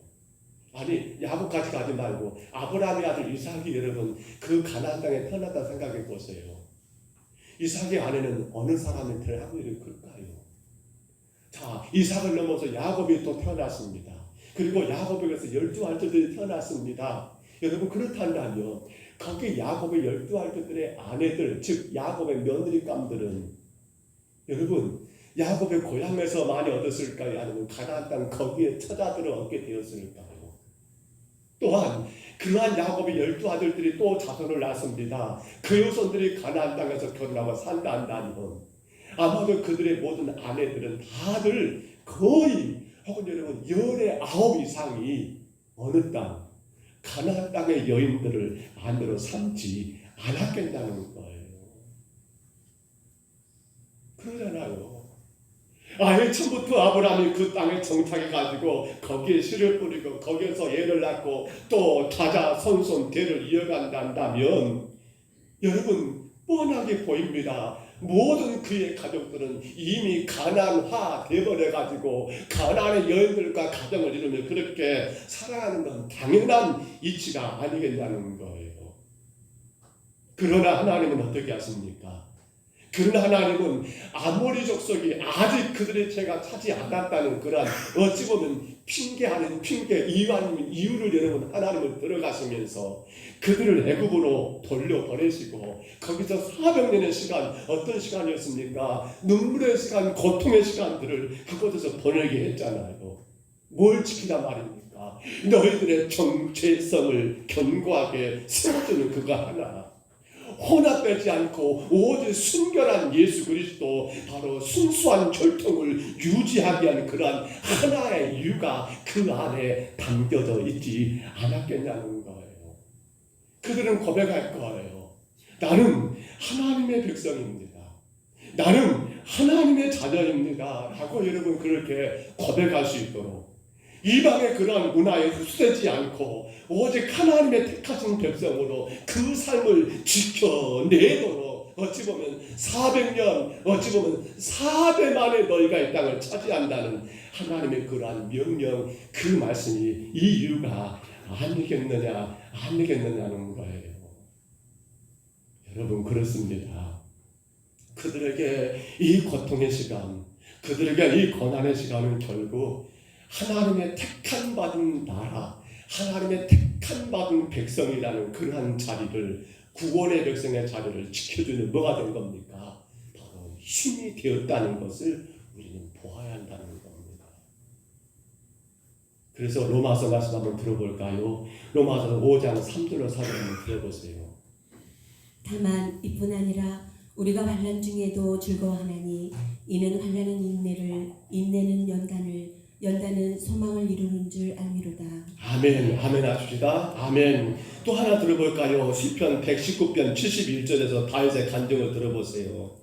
아니 야곱까지 가지 말고 아브라함의 아들 이삭이 여러분 그 가나안 땅에 태어났다 생각해 보세요. 이삭의 아내는 어느 사람이 될 확률이 클까요? 자, 이삭을 넘어서 야곱이 또 태어났습니다. 그리고 야곱에게서 12아들들이 태어났습니다. 여러분 그렇다면 거기 야곱의 12아들들의 아내들 즉 야곱의 며느리감들은 여러분 야곱의 고향에서 많이 얻었을까요? 아니면 가나안 땅 거기에 처자들을 얻게 되었을까요? 또한 그러한 야곱의 12아들들이 또 자손을 낳습니다. 그 후손들이 가나안 땅에서 결혼하고 산다 한다면 아마도 그들의 모든 아내들은 다들 거의 혹은 여러분 19 이상이 어느 땅 가나안 땅의 여인들을 아내로 삼지 않았겠다는 거예요. 그러잖아요. 아예 처음부터 아브라함이 그 땅에 정착해가지고 거기에 씨를 뿌리고 거기에서 애를 낳고 또 다자 선손 대를 이어간다면 여러분 뻔하게 보입니다. 모든 그의 가족들은 이미 가난화 되어버려가지고 가난의 여인들과 가정을 이루며 그렇게 살아가는 건 당연한 이치가 아니겠냐는 거예요. 그러나 하나님은 어떻게 하십니까? 그러나 하나님은 아모리 족속이 아직 그들의 죄가 차지 않았다는 그런 어찌 보면 핑계 아닌 핑계 이유 아닌 이유를 여러분 하나님을 들어가시면서 그들을 애굽으로 돌려보내시고 거기서 400년의 시간 어떤 시간이었습니까? 눈물의 시간 고통의 시간들을 그곳에서 보내게 했잖아요. 뭘 지키다 말입니까? 너희들의 정체성을 견고하게 세워주는 그거 하나 혼합되지 않고 오직 순결한 예수 그리스도 바로 순수한 절통을 유지하게 하는 그러한 하나의 이유가 그 안에 담겨져 있지 않았겠냐는 거예요. 그들은 고백할 거예요. 나는 하나님의 백성입니다. 나는 하나님의 자녀입니다. 라고 여러분 그렇게 고백할 수 있도록 이방의 그러한 문화에 흡수되지 않고 오직 하나님의 택하신 백성으로 그 삶을 지켜내도록 어찌 보면 400년, 어찌 보면 4대 만에 너희가 이 땅을 차지한다는 하나님의 그러한 명령, 그 말씀이 이 이유가 아니겠느냐는 거예요. 여러분, 그렇습니다. 그들에게 이 고통의 시간, 그들에게 이 고난의 시간은 결국 하나님의 택한 받은 나라, 하나님의 택한 받은 백성이라는 그러한 자리를, 구원의 백성의 자리를 지켜주는 뭐가 된 겁니까? 바로 힘이 되었다는 것을 우리는 보아야 한다는 겁니다. 그래서 로마서 말씀 한번 들어볼까요? 로마서 5장 3절로 4절 한번 들어보세요. 다만 이뿐 아니라 우리가 환난 중에도 즐거워하나니 이는 환난은 인내를, 인내는 연단은 소망을 이루는 줄 알미로다. 아멘, 아멘 하십시다. 아멘. 또 하나 들어볼까요? 시편 119편 71절에서 다윗의 간증을 들어보세요.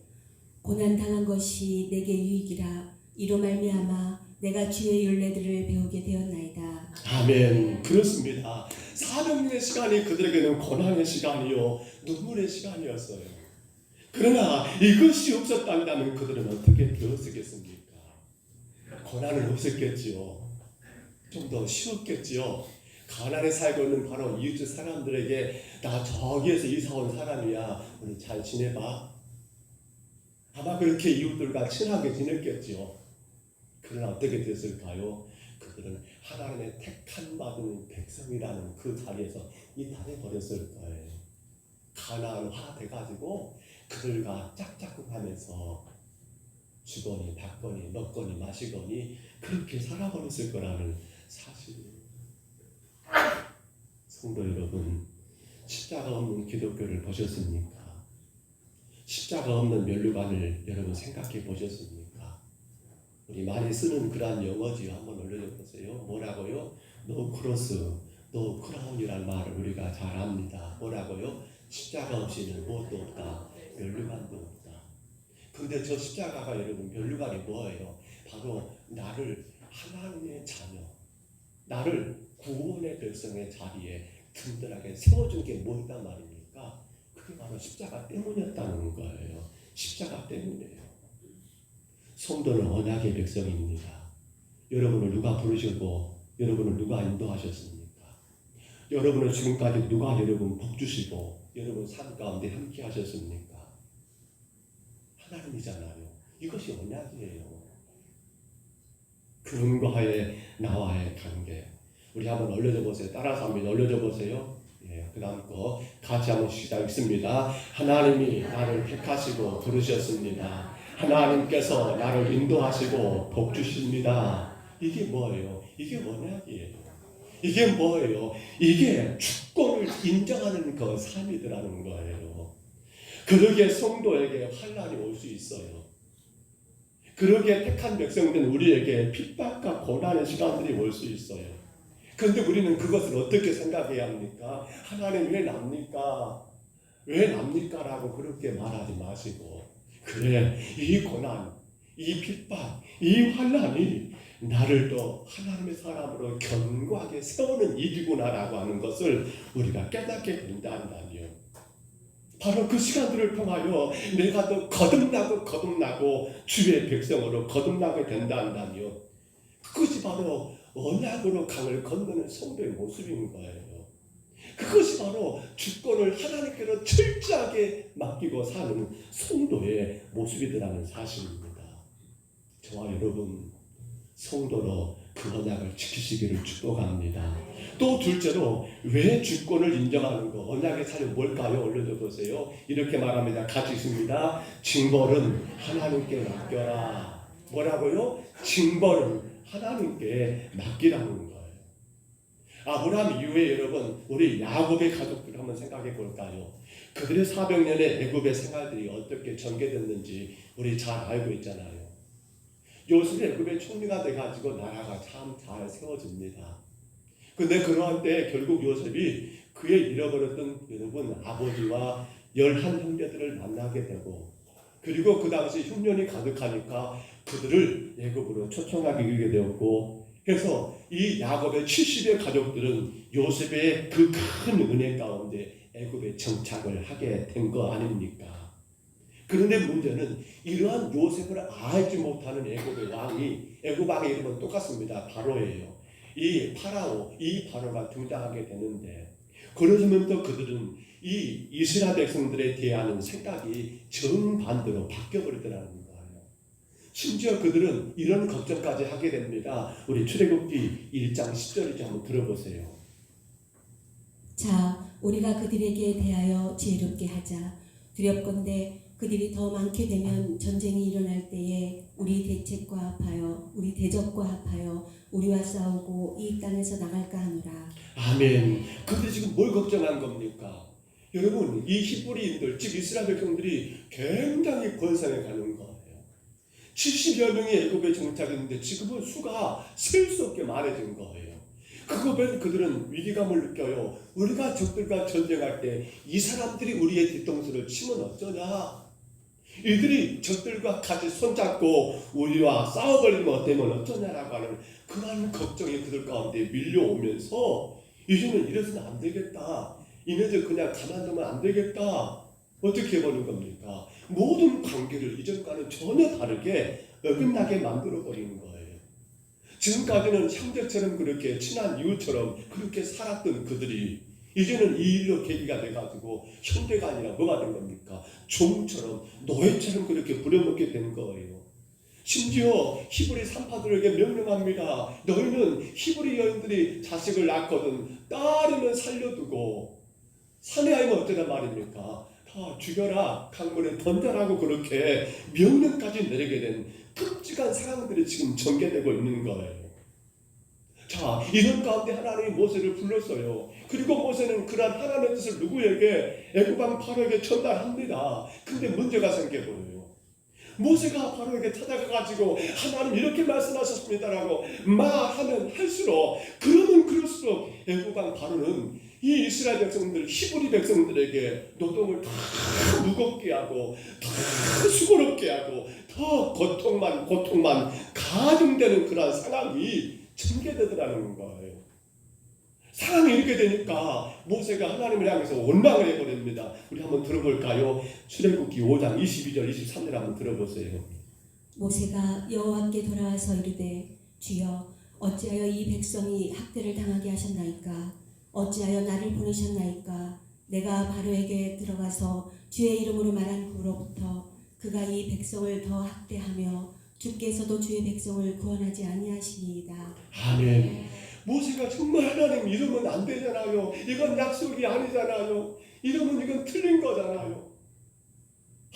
고난 당한 것이 내게 유익이라 이로 말미암아 내가 주의 율례들을 배우게 되었나이다. 아멘. 그렇습니다. 400년의 시간이 그들에게는 고난의 시간이요, 눈물의 시간이었어요. 그러나 이것이 없었다면 그들은 어떻게 되었겠습니까? 고난은 없었겠지요. 좀 더 쉬웠겠지요. 가난에 살고 있는 바로 이웃 사람들에게 나 저기에서 이사 온 사람이야, 우리 잘 지내봐. 아마 그렇게 이웃들과 친하게 지냈겠지요. 그러나 어떻게 됐을까요? 그들은 하나님의 택한 받은 백성이라는 그 자리에서 이탈해 버렸을 거예요. 가난화 돼가지고 그들과 짝짝꿍하면서 주거니 받거니 먹거니 마시거니 그렇게 살아버렸을 거라는 사실이에요. 성도 여러분, 십자가 없는 기독교를 보셨습니까? 십자가 없는 면류관을 여러분 생각해 보셨습니까? 우리 많이 쓰는 그러한 영어지요. 한번 올려줘 보세요. 뭐라고요? No cross, no crown이라는 말을 우리가 잘 압니다. 뭐라고요? 십자가 없이는 무엇도 없다. 면류관도 없다. 근데 저 십자가가 여러분, 면류관이 뭐예요? 바로 나를 하나님의 자녀, 나를 구원의 백성의 자리에 든든하게 세워준 게 뭐였단 말입니까? 그게 바로 십자가 때문이었다는 거예요. 십자가 때문이에요. 성도는 언약의 백성입니다. 여러분을 누가 부르시고 여러분을 누가 인도하셨습니까? 여러분을 지금까지 누가 여러분 복 주시고 여러분 삶 가운데 함께 하셨습니까? 하나님이잖아요. 이것이 언약이에요. 그분과의 나와의 관계. 우리 한번 올려줘 보세요. 따라서 한번 올려줘 보세요. 예, 그 다음 거 같이 한번 시작 읽습니다. 하나님이 나를 택하시고 부르셨습니다. 하나님께서 나를 인도하시고 복 주십니다. 이게 뭐예요? 이게 언약이에요. 이게 뭐예요? 이게 주권을 인정하는 그 삶이더라는 거예요. 그러기에 성도에게 환난이 올 수 있어요. 그러기에 택한 백성된 우리에게 핍박과 고난의 시간들이 올 수 있어요. 그런데 우리는 그것을 어떻게 생각해야 합니까? 하나님 왜 납니까? 왜 납니까? 라고 그렇게 말하지 마시고, 그래, 이 고난, 이 핍박, 이 환난이 나를 또 하나님의 사람으로 견고하게 세우는 일이구나라고 하는 것을 우리가 깨닫게 된다니요. 바로 그 시간들을 통하여 내가 또 거듭나고 주의 백성으로 거듭나게 된다니요. 그것이 바로 언약으로 강을 건너는 성도의 모습인 거예요. 그것이 바로 주권을 하나님께로 철저하게 맡기고 사는 성도의 모습이더라는 사실입니다. 저와 여러분, 성도로 그 언약을 지키시기를 축복합니다. 또 둘째로 왜 주권을 인정하는 거, 언약의 사례 뭘까요? 올려줘 보세요. 이렇게 말합니다. 같이 있습니다. 징벌은 하나님께 맡겨라. 뭐라고요? 징벌은 하나님께 맡기라는 거예요. 아브라함 이후에 여러분, 우리 야곱의 가족들 한번 생각해 볼까요? 그들의 400년의 애굽의 생활들이 어떻게 전개됐는지 우리 잘 알고 있잖아요. 요셉이 애굽의 총리가 돼가지고 나라가 참 잘 세워집니다. 근데 그러한 때 결국 요셉이 그의 잃어버렸던 여러분 아버지와 11 형제들을 만나게 되고, 그리고 그 당시 흉년이 가득하니까 그들을 애굽으로 초청하게 이르게 되었고, 그래서 이 야곱의 70의 가족들은 요셉의 그 큰 은혜 가운데 애굽에 정착을 하게 된 거 아닙니까? 그런데 문제는 이러한 요셉을 알지 못하는 애굽의 왕이, 애굽 왕의 이름은 똑같습니다. 바로예요. 이 파라오, 이 바로가 등장하게 되는데, 그러면서 그들은 이 이스라엘 백성들에 대한 생각이 정반대로 바뀌어버리더라는 거예요. 심지어 그들은 이런 걱정까지 하게 됩니다. 우리 출애굽기 1장 10절을 한번 들어보세요. 자, 우리가 그들에게 대하여 지혜롭게 하자. 두렵건대 그들이 더 많게 되면 전쟁이 일어날 때에 우리 대책과 합하여 우리 대적과 합하여 우리와 싸우고 이 땅에서 나갈까 하노라. 아멘. 그런데 지금 뭘 걱정한 겁니까? 여러분, 이 히브리인들, 즉 이스라엘 백성들이 굉장히 번성해 가는 거예요. 70여 명이 애굽에 정착했는데 지금은 수가 셀 수 없게 많아진 거예요. 그거면 그들은 위기감을 느껴요. 우리가 적들과 전쟁할 때 이 사람들이 우리의 뒤통수를 치면 어쩌냐? 이들이 적들과 같이 손잡고 우리와 싸워버리면 어쩌냐라고 하는 그런 걱정이 그들 가운데 밀려오면서 이제는 이래서는 안 되겠다. 이네들 그냥 가만두면 안 되겠다. 어떻게 해버린 겁니까? 모든 관계를 이전과는 전혀 다르게 어긋나게 만들어버리는 거예요. 지금까지는 형제처럼 그렇게 친한 이웃처럼 그렇게 살았던 그들이 이제는 이 일로 계기가 돼가지고 형제가 아니라 뭐가 된 겁니까? 종처럼 노예처럼 그렇게 부려먹게 된 거예요. 심지어 히브리 산파들에게 명령합니다. 너희는 히브리 여인들이 자식을 낳거든 딸이면 살려두고 산에 아이면 어쩌란 말입니까? 다 죽여라, 강물에 던져라고 그렇게 명령까지 내리게 된 끔찍한 상황들이 지금 전개되고 있는 거예요. 자, 이런 가운데 하나님이 모세를 불렀어요. 그리고 모세는 그러한 하나님의 뜻을 누구에게? 애굽 왕 바로에게 전달합니다. 근데 문제가 생겨버려요. 모세가 바로에게 찾아가가지고 하나님 이렇게 말씀하셨습니다라고 말하면 할수록, 그러면 그럴수록 애굽 왕 바로는 이 이스라엘 백성들, 히브리 백성들에게 노동을 더 무겁게 하고 더 수고롭게 하고 더 고통만 가중되는 그런 상황이 전개되더라는 거예요. 상황이 이렇게 되니까 모세가 하나님을 향해서 원망을 해버립니다. 우리 한번 들어볼까요? 출애굽기 5장 22절 23절 한번 들어보세요. 모세가 여호와께 돌아와서 이르되 주여 어찌하여 이 백성이 학대를 당하게 하셨나이까? 어찌하여 나를 보내셨나이까? 내가 바로에게 들어가서 주의 이름으로 말한 후로부터 그가 이 백성을 더 학대하며 주께서도 주의 백성을 구원하지 아니하시니이다. 아멘. 모세가 정말 하나님 이러면 안 되잖아요. 이건 약속이 아니잖아요. 이러면 이건 틀린 거잖아요.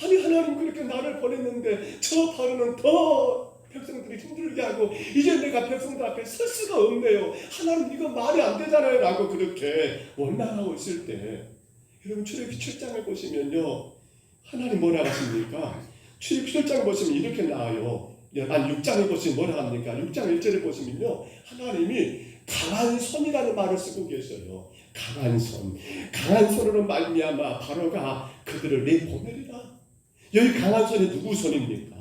아니 하나님 그렇게 나를 보냈는데 저 바로는 더 백성들이 힘들게 하고 이제 내가 백성들 앞에 설 수가 없네요. 하나님 이거 말이 안 되잖아요 라고 그렇게 원망하고 있을 때 여러분 출애굽기 7장을 보시면요 하나님 뭐라 하십니까? 출애굽기 7장 보시면 이렇게 나와요. 6장을 보시면 뭐라 합니까? 6장 1절을 보시면요 하나님이 강한 손이라는 말을 쓰고 계셔요. 강한 손. 강한 손으로 말미암아 바로가 그들을 내보내리라. 여기 강한 손이 누구 손입니까?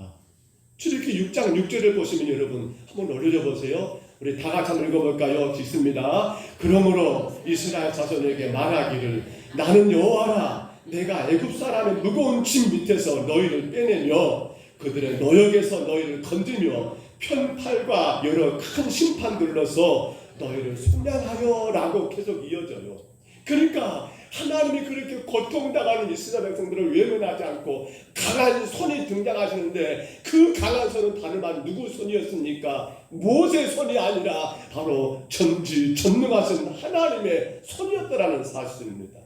출애굽기 6장 6절을 보시면 여러분 한번 올려보세요. 우리 다 같이 한번 읽어볼까요? 읽습니다. 그러므로 이스라엘 자손에게 말하기를 나는 여호와라. 내가 애굽 사람의 무거운 짐 밑에서 너희를 빼내며 그들의 노역에서 너희를 건지며 편팔과 여러 큰 심판들로서 너희를 속량하여 라고 계속 이어져요. 그러니까 하나님이 그렇게 고통당하는 이스라엘 백성들을 외면하지 않고 강한 손이 등장하시는데 그 강한 손은 다른 말 누구 손이었습니까? 모세 손이 아니라 바로 전능하신 하나님의 손이었다라는 사실입니다.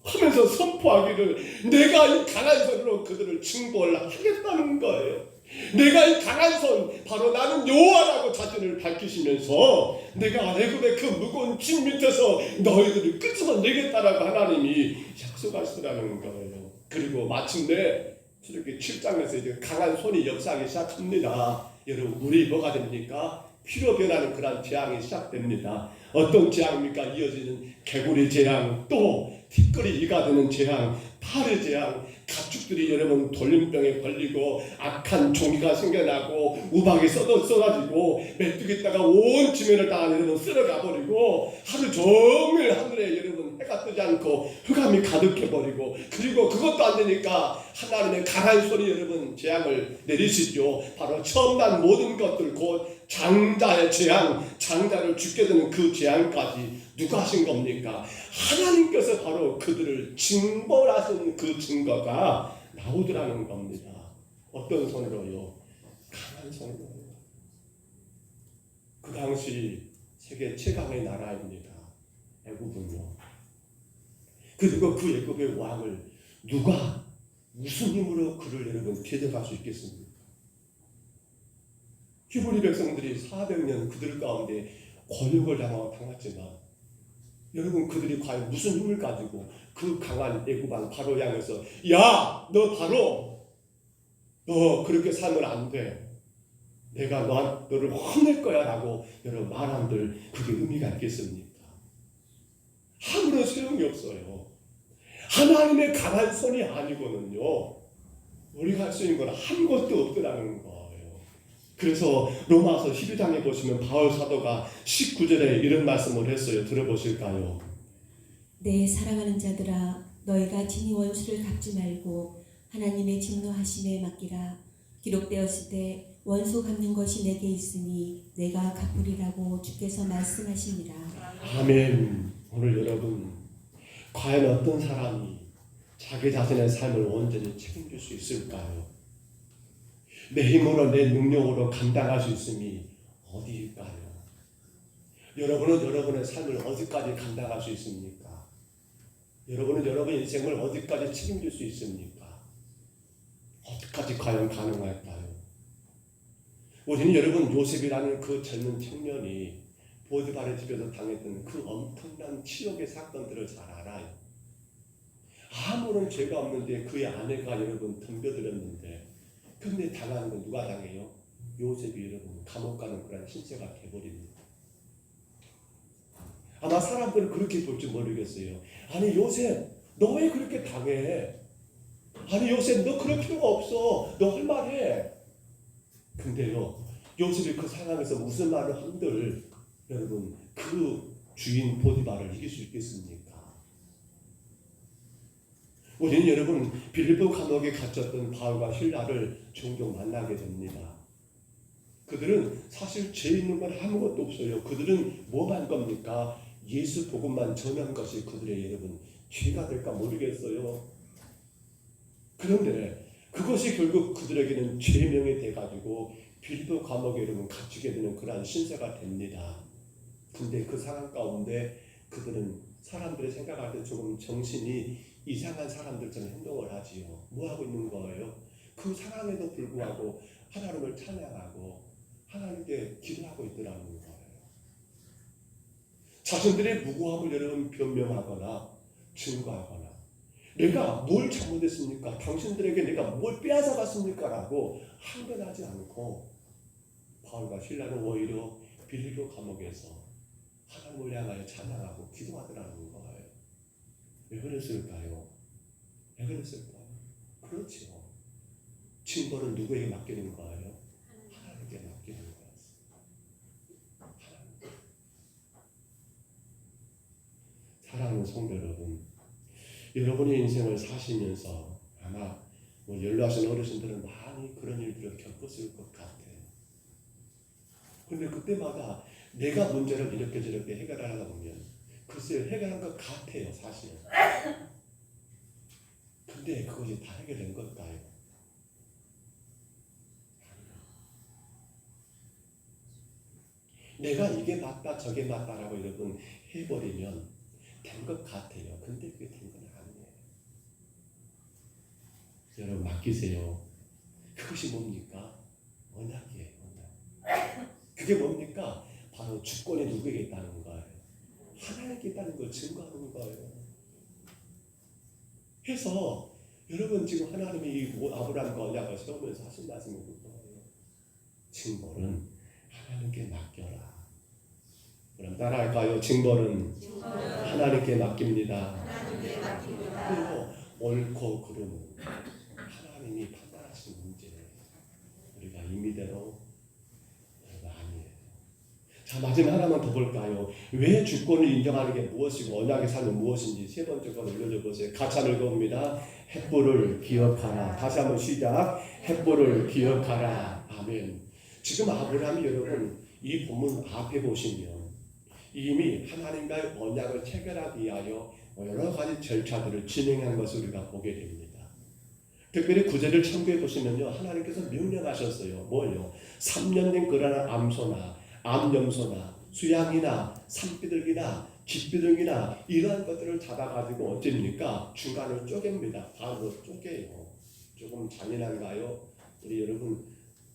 하면서 선포하기를 내가 이 강한 손으로 그들을 징벌하겠다는 거예요. 내가 이 강한 손 바로 나는 여호와라고 자신을 밝히시면서 내가 애굽의 그 무거운 짐 밑에서 너희들을 끌어내겠다라고 하나님이 약속하시더라는 거예요. 그리고 마침내 출애굽기 7장에서 이제 강한 손이 역사하기 시작합니다. 여러분 물이 뭐가 됩니까? 피로 변하는 그런 재앙이 시작됩니다. 어떤 재앙입니까? 이어지는 개구리 재앙, 또 티끌이가 되는 재앙, 파르 재앙, 가축들이 여러분 돌림병에 걸리고 악한 종기가 생겨나고 우박이 쏟아지고 메뚜기다가 온 지면을 다 여러분 쓸어가 버리고 하루 종일 하늘에 여러분 해가 뜨지 않고 흑암이 가득해 버리고, 그리고 그것도 안 되니까 하나님의 강한 손이 여러분 재앙을 내리시죠. 바로 처음 난 모든 것들, 곧 장자의 재앙, 장자를 죽게 되는 그 재앙까지 누가 하신 겁니까? 하나님께서 바로 그들을 징벌하신 그 증거가 나오더라는 겁니다. 어떤 손으로요? 강한 손으로. 그 당시 세계 최강의 나라입니다. 애굽은요. 그리고 그 애굽의 왕을 누가 무슨 힘으로 그를 여러분 대적할 수 있겠습니까? 히브리 백성들이 400년 그들 가운데 권역을 당했지만 여러분 그들이 과연 무슨 힘을 가지고 그 강한 애굽 왕 바로 향해서 야, 너 바로 너 그렇게 살면 안 돼. 내가 너를 혼낼 거야 라고 여러분 말한들 그게 의미가 있겠습니까? 아무런 소용이 없어요. 하나님의 강한 손이 아니고는요, 우리가 할 수 있는 건 아무것도 없더라는 거예요. 그래서 로마서 12장에 보시면 바울 사도가 19절에 이런 말씀을 했어요. 들어보실까요? 내 사랑하는 자들아, 너희가 진이 원수를 갚지 말고 하나님의 진노하심에 맡기라. 기록되었을 때 원수 갚는 것이 내게 있으니 내가 갚으리라고 주께서 말씀하시니라. 아멘. 오늘 여러분, 과연 어떤 사람이 자기 자신의 삶을 온전히 책임질 수 있을까요? 내 힘으로, 내 능력으로 감당할 수 있음이 어디일까요? 여러분은 여러분의 삶을 어디까지 감당할 수 있습니까? 여러분은 여러분의 인생을 어디까지 책임질 수 있습니까? 어디까지 과연 가능할까요? 우리는 여러분 요셉이라는 그 젊은 청년이 보디발의 집에서 당했던 그 엄청난 치욕의 사건들을 잘 알아요. 아무런 죄가 없는데 그의 아내가 여러분 덤벼들었는데, 근데 당하는 건 누가 당해요? 요셉이 여러분 감옥 가는 그런 신세가 돼버립니다. 아마 사람들은 그렇게 볼지 모르겠어요. 아니 요셉, 너 왜 그렇게 당해? 아니 요셉, 너 그럴 필요가 없어. 너 할 말해. 근데요, 요셉이 그 상황에서 무슨 말을 한들 여러분 그 주인 보디발을 이길 수 있겠습니까? 우리는 여러분 빌립보 감옥에 갇혔던 바울과 실라를 종종 만나게 됩니다. 그들은 사실 죄 있는 건 아무것도 없어요. 그들은 뭐만 겁니까? 예수 복음만 전한 것이 그들의 여러분 죄가 될까 모르겠어요. 그런데 그것이 결국 그들에게는 죄명이 돼가지고 빌립보 감옥에 여러분 갇히게 되는 그러한 신세가 됩니다. 근데 그 상황 가운데 그들은 사람들이 생각할 때 조금 정신이 이상한 사람들처럼 행동을 하지요. 뭐 하고 있는 거예요? 그 상황에도 불구하고 하나님을 찬양하고 하나님께 기도하고 있더라는 거예요. 자신들의 무고함을 여러분 변명하거나 증거하거나, 내가 뭘 잘못했습니까? 당신들에게 내가 뭘 빼앗아갔습니까? 라고 항변하지 않고 바울과 실라는 오히려 빌립보 감옥에서 하나님을 향하여 찬양하고 기도하더라는 거예요. 왜 그랬을까요? 왜 그랬을까요? 그렇죠. 징벌은 누구에게 맡기는 거예요? 하나님께 맡기는 거였어요. 하나님께. 사랑하는 성도 여러분, 여러분의 인생을 사시면서 아마 연로하신 어르신들은 많이 그런 일들을 겪었을 것 같아요. 근데 그때마다 내가 문제를 이렇게 저렇게 해결하다 보면 글쎄요, 해결한 것 같아요, 사실은. 근데 그것이 다 해결된 걸까요? 내가 이게 맞다, 저게 맞다라고 여러분 해버리면 된 것 같아요. 근데 그게 된 건 아니에요. 여러분 맡기세요. 그것이 뭡니까? 언약이에요, 언약. 그게 뭡니까? 바로 주권이 누구에게 있다는 거예요. 하나님께 있다는 걸 증거하는 거예요. 해서 여러분 지금 하나님이 아브라함과 언약을 세우면서 하신 말씀이 그거예요. 징벌은 하나님께 맡겨라. 그럼 따라할까요? 징벌은 하나님께 맡깁니다. 그리고 옳고 그름은 하나님이 판단하신 문제. 우리가 임의대로 아니에요. 자, 마지막 하나만 더 볼까요? 왜 주권을 인정하는 게 무엇이고 언약의 삶은 무엇인지 세 번째 건 올려줘 보세요. 같이 한번 읽어봅니다. 햇불을 기억하라. 다시 한번 시작. 햇불을 기억하라. 아멘. 지금 아브라함이 여러분 이 본문 앞에 보시면 이미 하나님과의 언약을 체결하기 위하여 여러 가지 절차들을 진행한 것을 우리가 보게 됩니다. 특별히 구절을 참고해 보시면요, 하나님께서 명령하셨어요. 뭘요? 3년 된 그러한 암소나 암염소나 수양이나 산비둘기나 깃비둘기나 이러한 것들을 잡아가지고 어쩝니까? 중간을 쪼갭니다. 반으로 쪼개요. 조금 잔인한가요? 우리 여러분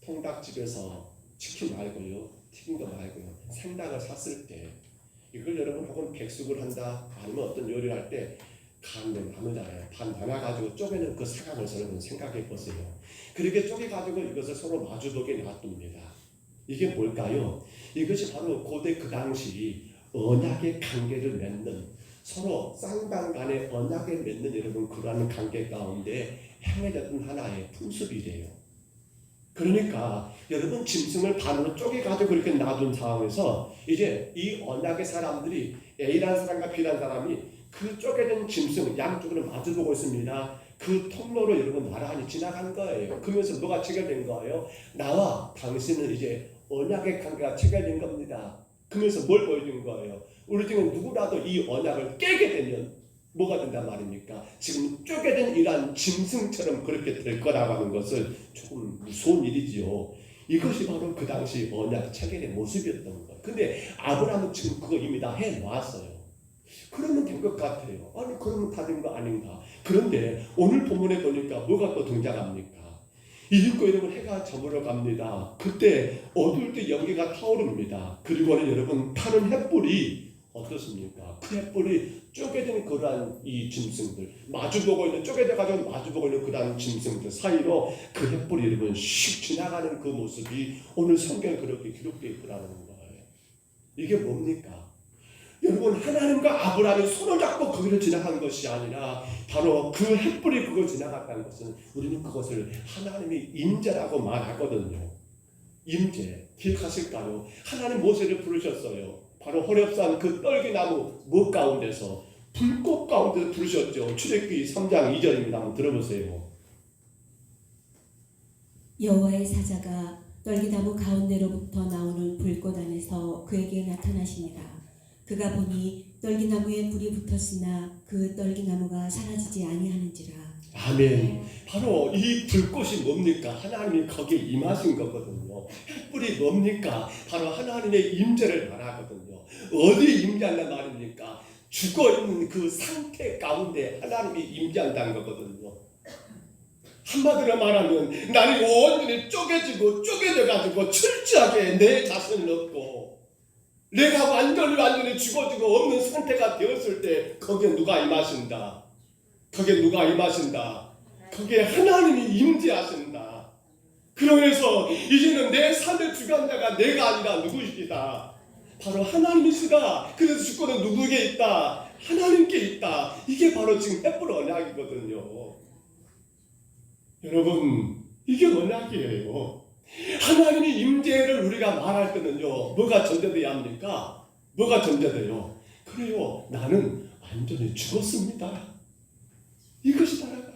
통닭집에서 치킨 말고요, 튀김도 말고요, 생닭을 샀을 때 이걸 여러분 혹은 백숙을 한다 아니면 어떤 요리를 할 때 간을 나누잖아요. 반 나눠가지고 쪼개는 그 상황을 여러분 생각해 보세요. 그렇게 쪼개가지고 이것을 서로 마주보게 놔둡니다. 이게 뭘까요? 이것이 바로 고대 그 당시 언약의 관계를 맺는, 서로 쌍방 간의 언약을 맺는 여러분 그러한 관계 가운데 행해졌던 하나의 풍습이래요. 그러니까 여러분 짐승을 반으로 쪼개가지고 그렇게 놔둔 상황에서 이제 이 언약의 사람들이 A라는 사람과 B라는 사람이 그 쪼개진 짐승 양쪽으로 마주보고 있습니다. 그 통로로 여러분 나란히 지나간 거예요. 그러면서 뭐가 체결된 거예요? 나와 당신은 이제 언약의 관계가 체결된 겁니다. 그러면서 뭘 보여준 거예요? 우리 중에 누구라도 이 언약을 깨게 되면 뭐가 된단 말입니까? 지금 쪼개진 이러한 짐승처럼 그렇게 될 거라고 하는 것을 조금 무서운 일이지요. 이것이 바로 그 당시 언약 체결의 모습이었던 거예요. 근데 아브라함은 지금 그거 이미 다 해놨어요. 그러면 된 것 같아요. 아니 그러면 다 된 거 아닌가? 그런데 오늘 본문에 보니까 뭐가 또 등장합니까? 이윽고 여러분 해가 저물어 갑니다. 그때 어두울 때 연기가 타오릅니다. 그리고는 여러분 타는 햇불이 어떻습니까? 그 햇불이 쪼개진 그러한 이 짐승들, 마주보고 있는 쪼개져가지고 마주보고 있는 그러한 짐승들 사이로 그 햇불이 여러분 슉 지나가는 그 모습이 오늘 성경에 그렇게 기록되어 있더라는 거예요. 이게 뭡니까? 여러분 하나님과 아브라함이 손을 잡고 거기를 지나간 것이 아니라 바로 그 햇불이 그걸 지나갔다는 것은 우리는 그것을 하나님의 임재라고 말하거든요. 임재 기억하실까요? 하나님 모세를 부르셨어요. 바로 호렙산 그 떨기나무 못 가운데서 불꽃 가운데 부르셨죠. 출애굽기 3장 2절입니다. 한번 들어보세요. 여호와의 사자가 떨기나무 가운데로부터 나오는 불꽃 안에서 그에게 나타나시니라. 그가 보니 떨기나무에 불이 붙었으나 그 떨기나무가 사라지지 아니하는지라. 아멘. 바로 이 불꽃이 뭡니까? 하나님이 거기에 임하신 거거든요. 햇불이 뭡니까? 바로 하나님의 임재를 말하거든요. 어디 임재한단 말입니까? 죽어있는 그 상태 가운데 하나님이 임재한다는 거거든요. 한마디로 말하면 나는 온전히 쪼개져가지고 철저하게 내 자신을 얻고 내가 완전히 죽어지고 없는 상태가 되었을 때 거기에 누가 임하신다. 거기에 하나님이 임재하신다. 그러면서 이제는 내 삶의 주관자가 내가 아니라 누구이시다. 바로 하나님이시다. 그래서 주권은 누구에게 있다? 하나님께 있다. 이게 바로 지금 햇불 언약이거든요. 여러분 이게 언약이에요. 하나님의 임재를 우리가 말할 때는요 뭐가 전제돼야 합니까? 뭐가 전제돼요? 그래요 나는 완전히 죽었습니다. 이것이 다라가요.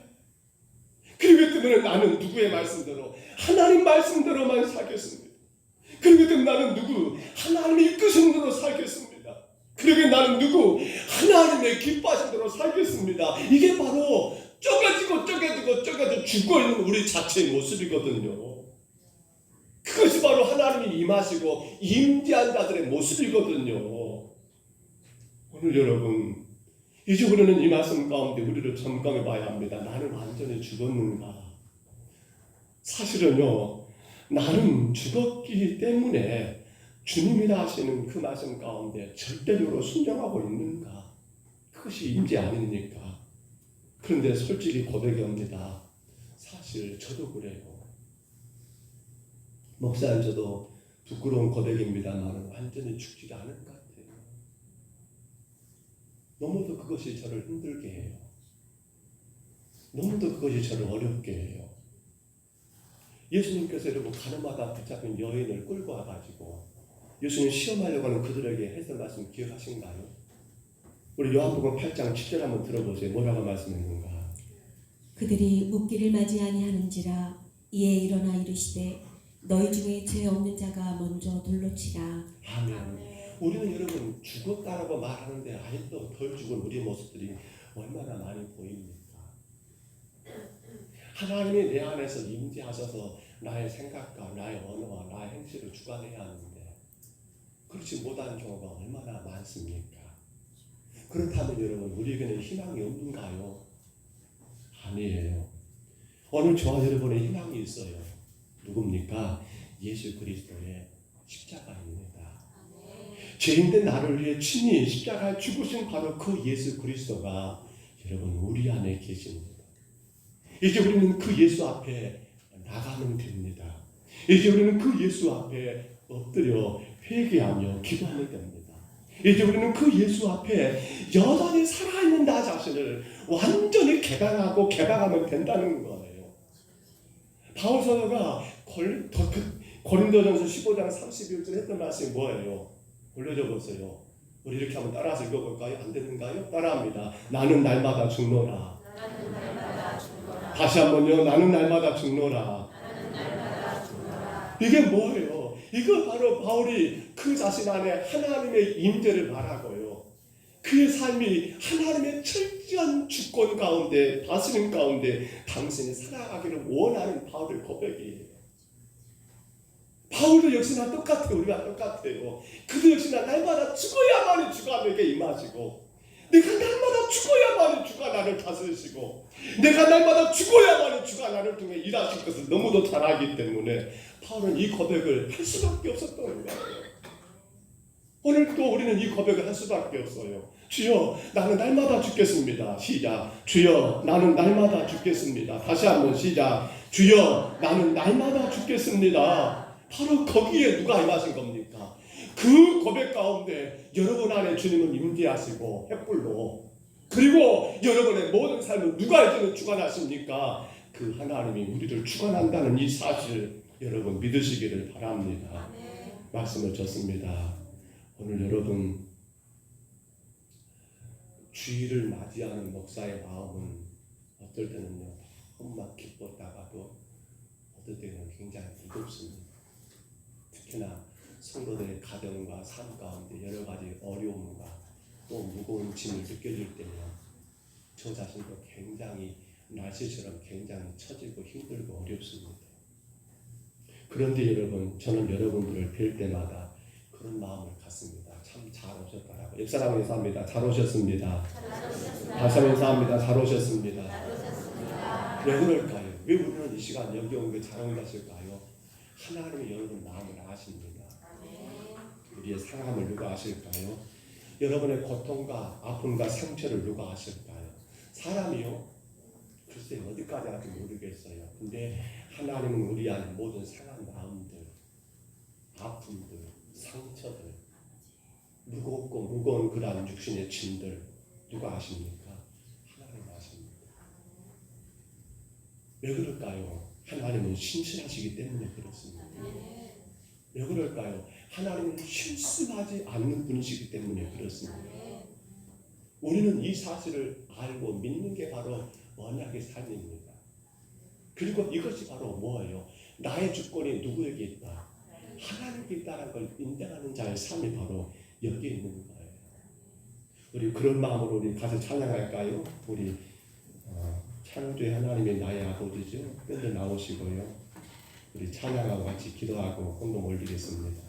그리고 때문에 나는 누구의 말씀대로 하나님 말씀대로만 살겠습니다. 그리고 때문에 나는 누구 하나님의 이끄신 대로 살겠습니다. 그리고 나는 누구 하나님의 기뻐하신 대로 살겠습니다. 이게 바로 쪼개지고 죽어있는 우리 자체의 모습이거든요. 그것이 바로 하나님이 임하시고 임재한 자들의 모습이거든요. 오늘 여러분 이제 우리는 이 말씀 가운데 우리를 점검해 봐야 합니다. 나는 완전히 죽었는가? 사실은요 나는 죽었기 때문에 주님이라 하시는 그 말씀 가운데 절대적으로 순종하고 있는가? 그것이 임재 아닙니까? 그런데 솔직히 고백합니다. 사실 저도 그래요. 목사님 저도 부끄러운 고백입니다만 완전히 죽지가 않은 것 같아요. 너무도 그것이 저를 힘들게 해요. 너무도 그것이 저를 어렵게 해요. 예수님께서 여러분 가늠하다 붙잡힌 여인을 끌고 와가지고 예수님 시험하려고 하는 그들에게 했던 말씀 기억하신가요? 우리 요한복음 8장 7절 한번 들어보세요. 뭐라고 말씀했는가? 그들이 묻기를 맞이 아니하는지라 이에 일어나 이르시되 너희 중에 죄 없는 자가 먼저 돌로 치라. 아멘. 우리는 여러분 죽었다라고 말하는데 아직도 덜 죽은 우리 모습들이 얼마나 많이 보입니까? 하나님이 내 안에서 임재하셔서 나의 생각과 나의 언어와 나의 행실을 주관해야 하는데 그렇지 못한 경우가 얼마나 많습니까? 그렇다면 여러분 우리에게는 희망이 없는가요? 아니에요. 오늘 저와 여러분의 희망이 있어요. 누굽니까? 예수 그리스도의 십자가입니다. 죄인된 나를 위해 친히 십자가에 죽으신 바로 그 예수 그리스도가 여러분 우리 안에 계십니다. 이제 우리는 그 예수 앞에 나가면 됩니다. 이제 우리는 그 예수 앞에 엎드려 회개하며 기도하면 됩니다. 이제 우리는 그 예수 앞에 여전히 살아있는 나 자신을 완전히 개방하고 개방하면 된다는 거예요. 바울 사도가 고린도전서 15장 31절 했던 말씀이 뭐예요? 올려줘 보세요. 우리 이렇게 한번 따라서 읽어볼까요? 안 되는가요? 따라합니다. 나는 날마다 죽노라. 다시 한번요. 나는 날마다 죽노라. 이게 뭐예요? 이거 바로 바울이 그 자신 안에 하나님의 임재를 말하고요. 그의 삶이 하나님의 철저한 주권 가운데 다스림 가운데 당신이 살아가기를 원하는 바울의 고백이에요. 바울도 역시나 똑같아요. 우리가 똑같아요. 그도 역시나 날마다 죽어야만이 주가 내게 임하시고 내가 날마다 죽어야만이 주가 나를 다스리시고 내가 날마다 죽어야만이 주가 나를 통해 일하실 것을 너무도 잘 알기 때문에 바울은 이 고백을 할 수밖에 없었던 거예요. 오늘 또 우리는 이 고백을 할 수밖에 없어요. 주여 나는 날마다 죽겠습니다. 시작. 주여 나는 날마다 죽겠습니다. 다시 한번 시작. 주여 나는 날마다 죽겠습니다. 바로 거기에 누가 임하신 겁니까? 그 고백 가운데 여러분 안에 주님은 임재하시고 횃불로 그리고 여러분의 모든 삶을 누가 이제는 주관하십니까? 그 하나님이 우리를 주관한다는 이 사실을 여러분 믿으시기를 바랍니다. 말씀을 줬습니다. 오늘 여러분 주일을 맞이하는 목사의 마음은 어떨 때는요 막 기뻤다가도 어떨 때는 굉장히 무겁습니다. 특히나 성도들의 가정과 삶 가운데 여러 가지 어려움과 또 무거운 짐을 느껴질 때면 저 자신도 굉장히 날씨처럼 굉장히 처지고 힘들고 어렵습니다. 그런데 여러분 저는 여러분들을 뵐 때마다 그런 마음을 갖습니다. 참 잘 오셨다라고. 옆 사람 인사합니다. 잘 오셨습니다. 다시 한번 인사합니다. 잘 오셨습니다. 왜 그럴까요? 왜 우리는 이 시간 여기 온 게 잘 오셨을까요? 하나님이 여러분 마음을 아십니다. 우리의 상함을 누가 아실까요? 여러분의 고통과 아픔과 상처를 누가 아실까요? 사람이요? 글쎄 어디까지 할지 모르겠어요. 근데 하나님은 우리 안에 모든 상한 마음들, 아픔들, 상처들, 무겁고 무거운 그러한 육신의 짐들 누가 아십니까? 하나님 아십니다. 왜 그럴까요? 하나님은 신실하시기 때문에 그렇습니다. 왜 그럴까요? 하나님은 실수하지 않는 분이시기 때문에 그렇습니다. 우리는 이 사실을 알고 믿는 게 바로 언약의 삶입니다. 그리고 이것이 바로 뭐예요? 나의 주권이 누구에게 있다? 하나님께 있다는 걸 인정하는 자의 삶이 바로 여기에 있는 거예요. 우리 그런 마음으로 우리 가서 찬양할까요? 우리 창조의 하나님이 나의 아버지죠. 뼈들 나오시고요. 우리 찬양하고 같이 기도하고 공동 올리겠습니다.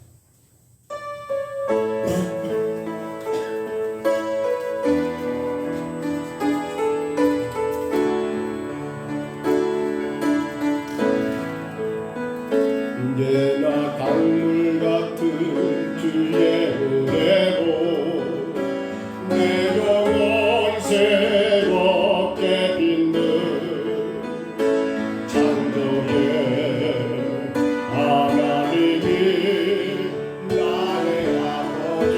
언제나 강물 같은 주의 은혜로 내 영혼 새롭게 빛는 창조의 하나님이 나의 아버지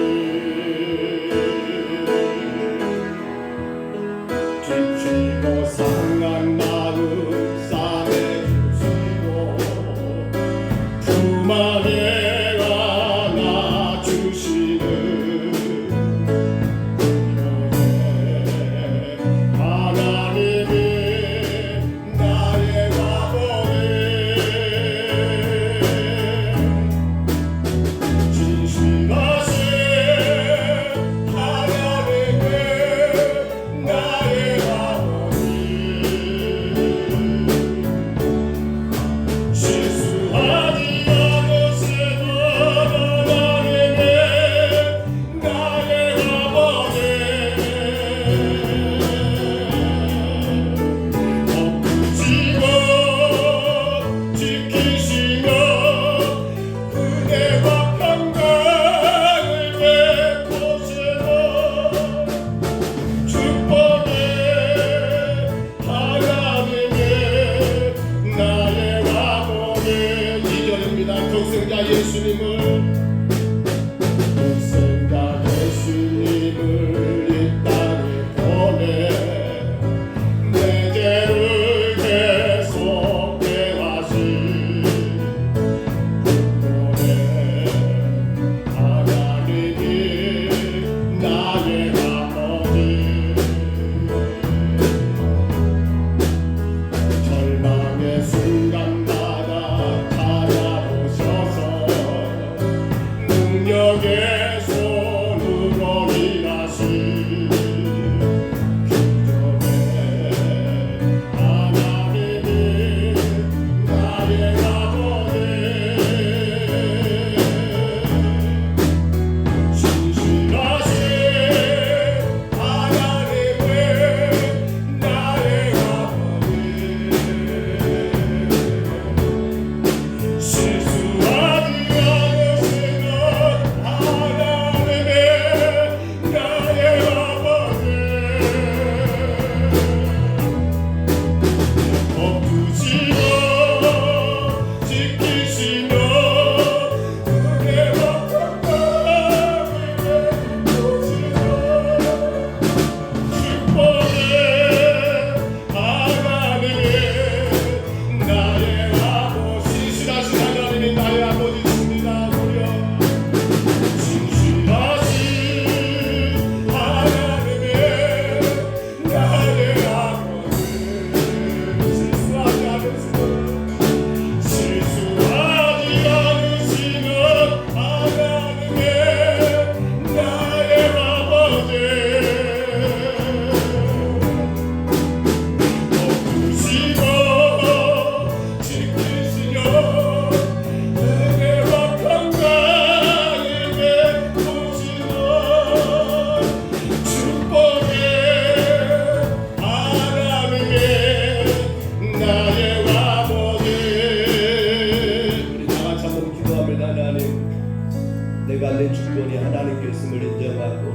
내가 내 주권이 하나님께 있음을 인정하고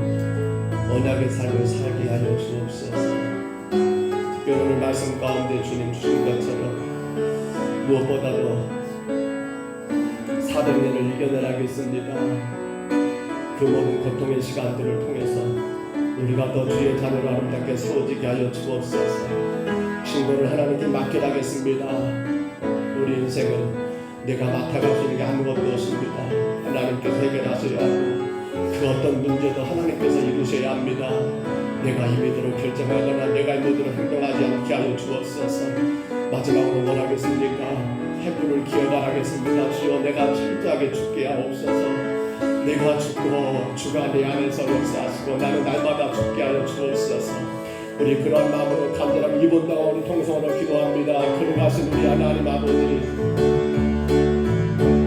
언약의 삶을 살게 하여 주옵소서. 특별히 오늘 말씀 가운데 주님 주신 것처럼 무엇보다도 400년을 이겨내라겠습니다. 그 모든 고통의 시간들을 통해서 우리가 더 주의 자녀로 아름답게 세워지게 하여 주옵소서. 신고를 하나님께 맡겨라겠습니다. 우리 인생은 내가 맡아갈 수 있는 게 아무것도 없습니다. 하나님께서 해결하셔야 하고 그 어떤 문제도 하나님께서 이루셔야 합니다. 내가 임의대로 결정하거나 내가 임의대로 행동하지 않게 하여 주옵소서. 마지막으로 뭘 하겠습니까? 해부를 기억하겠습니다. 주여 내가 철저하게 죽게 하옵소서. 내가 죽고 주가 내 안에서 역사하시고 나는 날마다 죽게 하여 주옵소서. 우리 그런 마음으로 간절하게 이번 동안 우리 통성으로 기도합니다. 걸어가신 우리 하나님 아버지,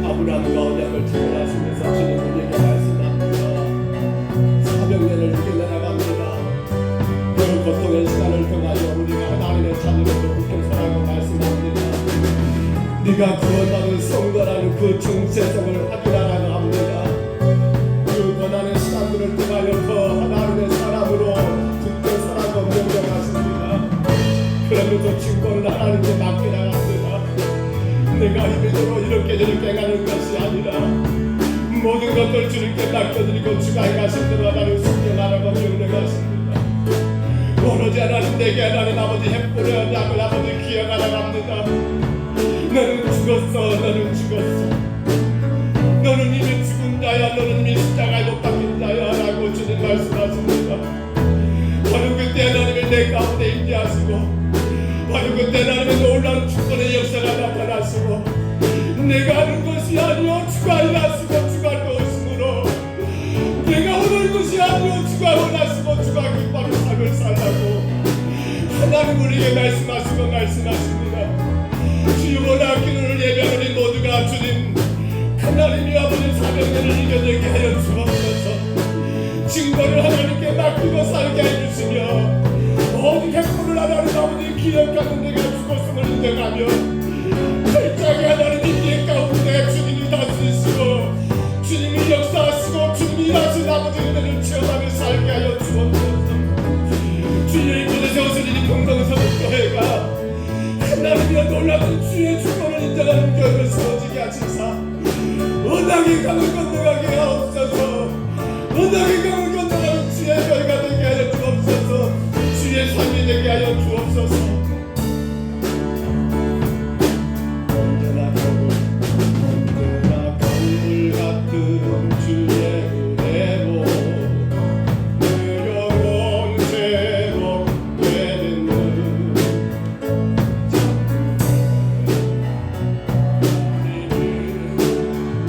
아브라함과 언약을 체결하시면서 주님 우리에게 말씀합니다. 400년을 이겨내나갑니다. 그 고통의 시간을 통하여 우리가 하나님의 자녀로 붙어서라고 말씀합니다. 네가 구원받은 성도라는 그 정체성을 확인하라고 합니다. 그 고난의 시간들을 통하여 더 하나님의 사람으로 붙어서라고 명령하십니다. 그러면서 증거를 하나님께 맡기라 합니다. 내가 힘으로 이렇게 저렇게 가는 것이 아니라 모든 것들 주님께 맡겨드리고 주가 행하신 대로 하나님 순종하라고 명령하십니다. 오로지 하나님 내게 하나님 아버지 해포를 언약을 아버지 기억하라고 합니다. 너는 죽었어. 너는 죽었어. 너는 이미 죽은 자야. 너는 이미 십자가에 못 박힌 자야 라고 주님 말씀하십니다. 바로 그때 하나님이 내 가운데 임재하시고 바로 그때 하나님의 놀라운 축복의 역사가 나타나시고 내가 하는 것이 아니오 주가 일하시고 주가 도우심으로 내가 오는 것이 아니오 주가 원하시고 주가 기뻐하는 삶을 살라고 하나님 우리에게 말씀하십니다. 주여 원하는 기도를 예배하는 우리 모두가 주님 하나님이 아버지 400년을 이겨내게 하여 주옵소서. 증거를 하나님께 맡기고 살게 해주시며 모든 행보를 하나님 아버지 기억하는 내가 죽었음을 인정하며 철저하게 하나님 인계 가운데 주님이 다스리시고 주님이 역사하시고 주님이 일하신 아버지 은혜를 체험하며 살게 하여 주옵소서. 주의 이곳에 세우시니 평등성을 해가 하나님이여 놀라운 주의 주권을 인정하는 교회를 세워지게 하시사 언약의 강을 건너가게 하옵소서. 언약의 강을 건너가는 주의 교회가 되게 하여 주옵소서. 주의 삶이 되게 하여 주옵소서. 언제나 강물 같은 주의 은혜로 그 영혼 새롭게 되는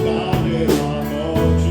나의 아버지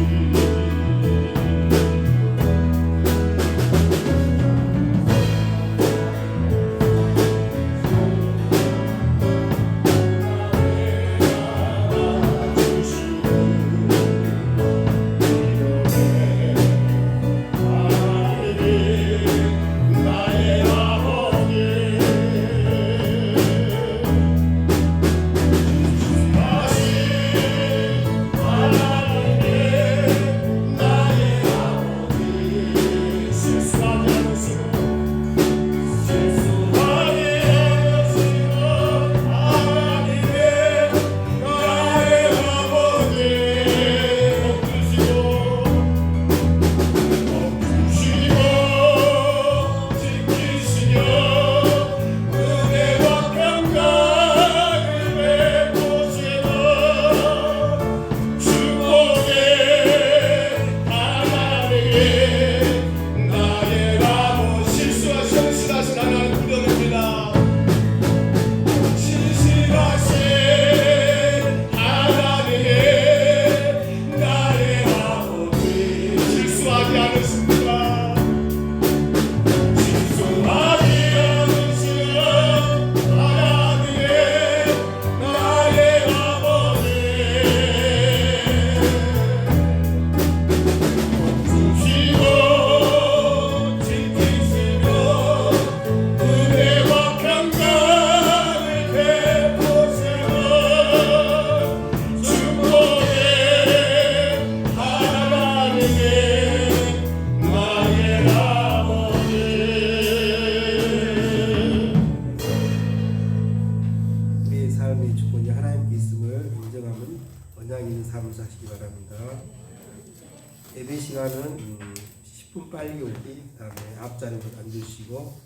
빨리 오기, 그다음에 앞자리로 앉으시고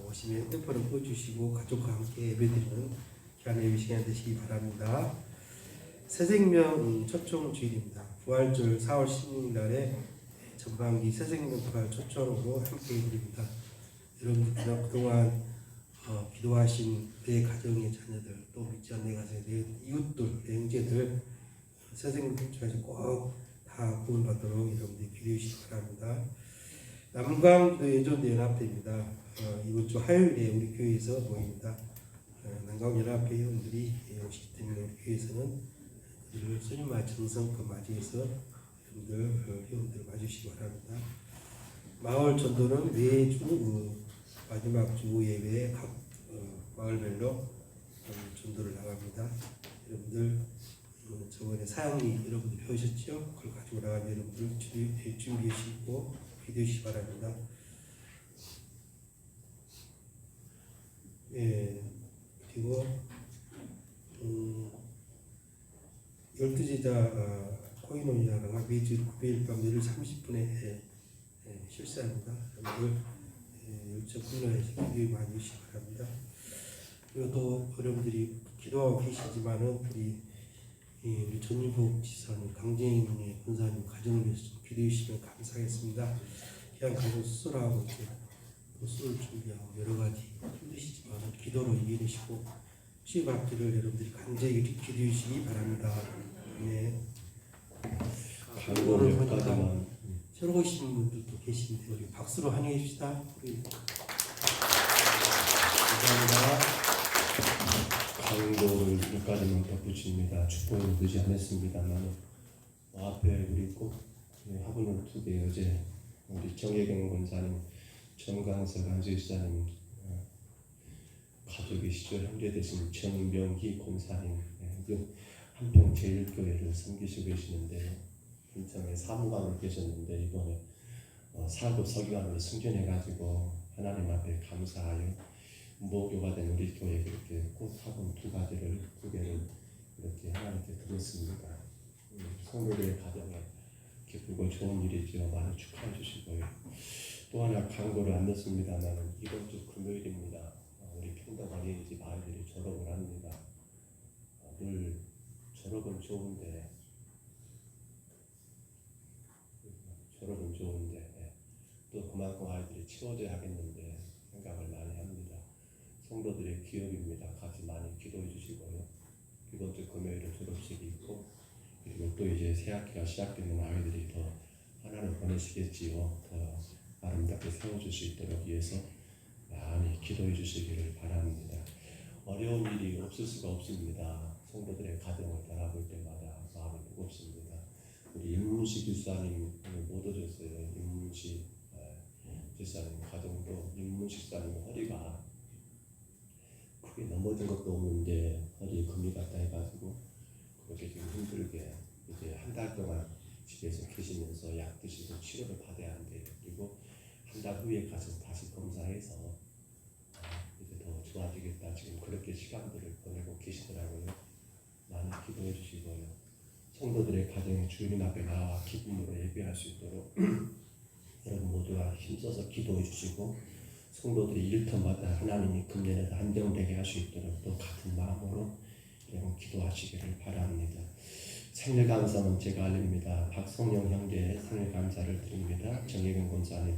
오시면 핸드폰을 꺼주시고 가족과 함께 예배드리는 귀한 예배 시간 되시기 바랍니다. 새생명 초청 주일입니다. 부활절 4월 16일 날에 전반기 새생명 부활 초청으로 함께 해드립니다. 여러분 그동안 기도하신 내 가정의 자녀들, 또 믿지 않는 내 가정의 내 이웃들, 내 형제들 새생명 초청에서 꼭 다 구원받도록 여러분들이 기도해 주시기 바랍니다. 남광기도 예전대 연합회입니다. 이번 주 화요일에 우리 교회에서 모입니다. 남광연합회 회원들이 오시기 때문에 우리 교회에서는 그들을 수님과 정성껏 맞이해서 여러분들 회원들을 맞으시기 바랍니다. 마을 전도는 매주 마지막 주 예배에 각 마을별로 전도를 나갑니다. 여러분들 저번에 사양리 여러분들 배우셨죠? 그걸 가지고 나가면 여러분들 준비하시고 기도해 주시기 바랍니다. 예, 그리고 12제자 코인원이라가 매주 9일 밤 30분에 실시합니다. 여러분들 일정 분야에서 기도에 많이 주시기 바랍니다. 그리고 또 여러분들이 기도하고 계시지만은 우리 전유복 지사님, 강재인의 권사님 가정을 위해서 좀 기도해 주시면 감사하겠습니다. 그냥 가족 수술하고 이제 또 수술 준비하고 여러 가지 힘드시지만 기도로 이겨내시고 치유받기를 여러분들이 간절히 기도해 주시기 바랍니다. 네. 강도 몇 가지만. 새로 오신 분들도 계신데 우리 박수로 환영해 줍시다. 우리 감사합니다. 강도를 몇 가지만 덧붙입니다. 축복은 되지 않았습니다만 앞에 우리 꼭 화분을 2개 어제 우리 정혜경 권사님, 정강석 안수사님 가족이시죠. 형제 되신 정명희 권사님 한평제일교회를 섬기시고 계시는데 인천에 사무관으로 계셨는데 이번에 사도 서기관으로 승진해가지고 하나님 앞에 감사하여 무교가 된 우리 교회 그렇게 꽃화분 2개를 이렇게 하나님께 드렸습니다. 성도들의 가정에 기쁘고 좋은 일이죠. 많이 축하해 주시고요. 또 하나 광고를 안 넣습니다만 이번 주 금요일입니다. 우리 평당 어린이집 아이들이 졸업을 합니다. 늘 졸업은 좋은데 또 그만큼 아이들이 채워져야 하겠는데 생각을 많이 합니다. 성도들의 기업입니다. 같이 많이 기도해 주시고요. 이번 주 금요일은 졸업식이 있고 그리고 또 이제 새학기가 시작되는 아이들이 더 하나를 보내시겠지요. 더 아름답게 세워줄 수 있도록 위해서 많이 기도해 주시기를 바랍니다. 어려운 일이 없을 수가 없습니다. 성도들의 가정을 바라볼 때마다 마음이 무겁습니다. 우리 임문식 집사님 오늘 못 오셨어요. 임문식 집사님 가정도 임문식 집사님 허리가 크게 넘어진 것도 없는데 허리에 금이 갔다 해가지고 그렇게 좀 힘들게 이제 한 달 동안 집에서 계시면서 약 드시고 치료를 받아야 한대요. 그리고 한 달 후에 가서 다시 검사해서 이제 더 좋아지겠다. 지금 그렇게 시간들을 보내고 계시더라고요. 많이 기도해 주시고요. 성도들의 가정의 주님 앞에 나와 기쁨으로 예배할 수 있도록 여러분 모두가 힘써서 기도해 주시고 성도들이 일터마다 하나님이 금년에도 안정되게 할 수 있도록 또 같은 마음으로 여러분 기도하시기를 바랍니다. 생일 감사는 제가 알립니다. 박성영 형제의 생일 감사를 드립니다. 정혜경 권사님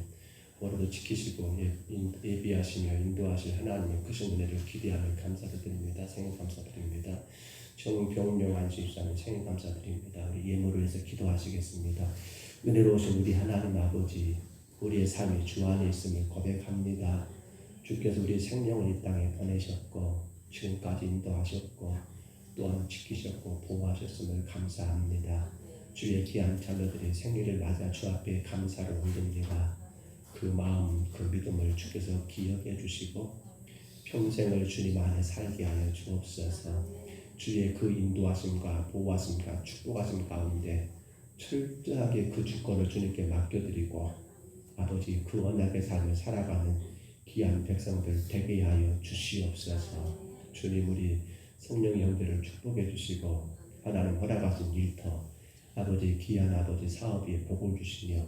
오늘도 지키시고 예비하시며 인도하실 하나님의 크신 은혜를 기대하며 감사를 드립니다. 생일 감사드립니다. 정병용 안수입사님 생일 감사드립니다. 우리 예물을 해서 기도하시겠습니다. 은혜로우신 우리 하나님 아버지 우리의 삶이 주 안에 있음을 고백합니다. 주께서 우리 생명을 이 땅에 보내셨고 지금까지 인도하셨고 또한 지키셨고 보호하셨음을 감사합니다. 주의 귀한 자녀들의 생일을 맞아 주 앞에 감사를 올립니다. 그 마음, 그 믿음을 주께서 기억해 주시고 평생을 주님 안에 살게 하여 주옵소서. 주의 그 인도하심과 보호하심과 축복하심 가운데 철저하게 그 주권을 주님께 맡겨드리고 아버지 그 언약의 삶을 살아가는 귀한 백성들 되게 하여 주시옵소서. 주님 우리 성령 형제를 축복해 주시고 하나님 허락하신 일터 아버지 귀한 아버지 사업에 복을 주시며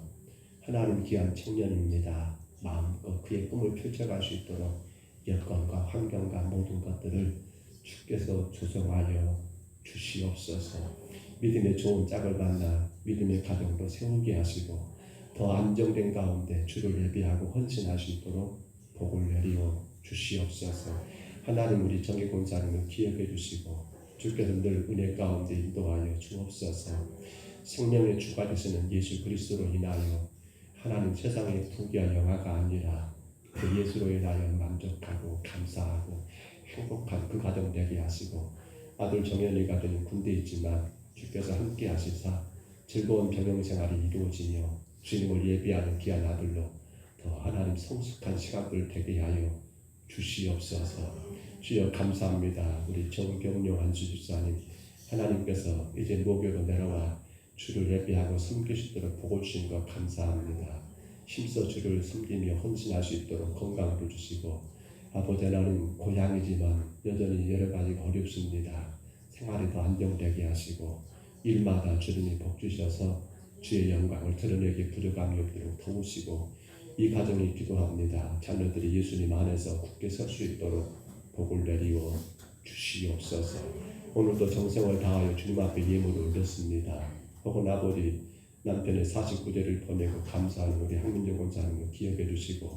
하나님 귀한 청년입니다. 마음껏 그의 꿈을 펼쳐갈 수 있도록 여건과 환경과 모든 것들을 주께서 조성하여 주시옵소서. 믿음의 좋은 짝을 만나 믿음의 가정도 세우게 하시고 더 안정된 가운데 주를 예배하고 헌신할 수 있도록 복을 내리어 주시옵소서. 하나님 우리 정기공사님을 기억해 주시고 주께서 늘 은혜 가운데 인도하여 주옵소서. 생명의 주가 되시는 예수 그리스도로 인하여 하나님 세상의 부귀와 영화가 아니라 그 예수로 인하여 만족하고 감사하고 행복한 그 가정 되게 하시고 아들 정연이가 되는 군대에 있지만 주께서 함께 하시사 즐거운 병영생활이 이루어지며 주님을 예배하는 귀한 아들로 더 하나님 성숙한 시간들 되게 하여 주시옵소서. 주여 감사합니다. 우리 정경용 안수집사님 하나님께서 이제 목요로 내려와 주를 예배하고 섬길 수 있도록 복을 주신 것 감사합니다. 힘써 주를 섬기며 헌신할 수 있도록 건강도 주시고 아버지 하나님 고향이지만 여전히 여러 가지가 어렵습니다. 생활이 더 안정되게 하시고 일마다 주님이 복 주셔서 주의 영광을 드러내기 부족함이 없도록 도우시고 이 가정이 기도합니다. 자녀들이 예수님 안에서 굳게 설 수 있도록 복을 내리워 주시옵소서. 오늘도 정성을 다하여 주님 앞에 예물을 올렸습니다. 혹은 아버지 남편의 49제를 보내고 감사하는 우리 황민정 권사님을 기억해 주시고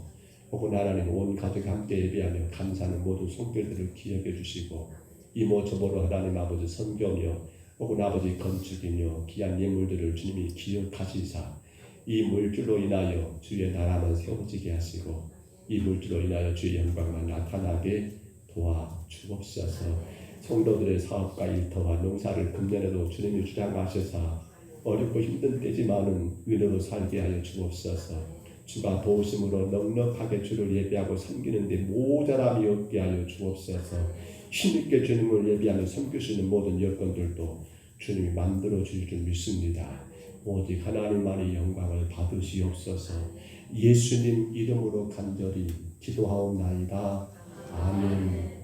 혹은 하나님 온 가족이 함께 예배하며 감사하는 모든 손길들을 기억해 주시고 이모 저모로 하나님 아버지 선교며 혹은 아버지 건축이며 귀한 예물들을 주님이 기억하시사 이 물질로 인하여 주의 나라만 세워지게 하시고 이 물질로 인하여 주의 영광만 나타나게 도와주옵소서. 성도들의 사업과 일터와 농사를 금년에도 주님이 주장하셔서 어렵고 힘든 때지만은 은혜로 살게 하여 주옵소서. 주가 도우심으로 넉넉하게 주를 예배하고 섬기는 데 모자람이 없게 하여 주옵소서. 힘있게 주님을 예배하며 섬길 수 있는 모든 여건들도 주님이 만들어 주실 줄 믿습니다. 오직 하나님만의 영광을 받으시옵소서. 예수님 이름으로 간절히 기도하옵나이다. 아멘.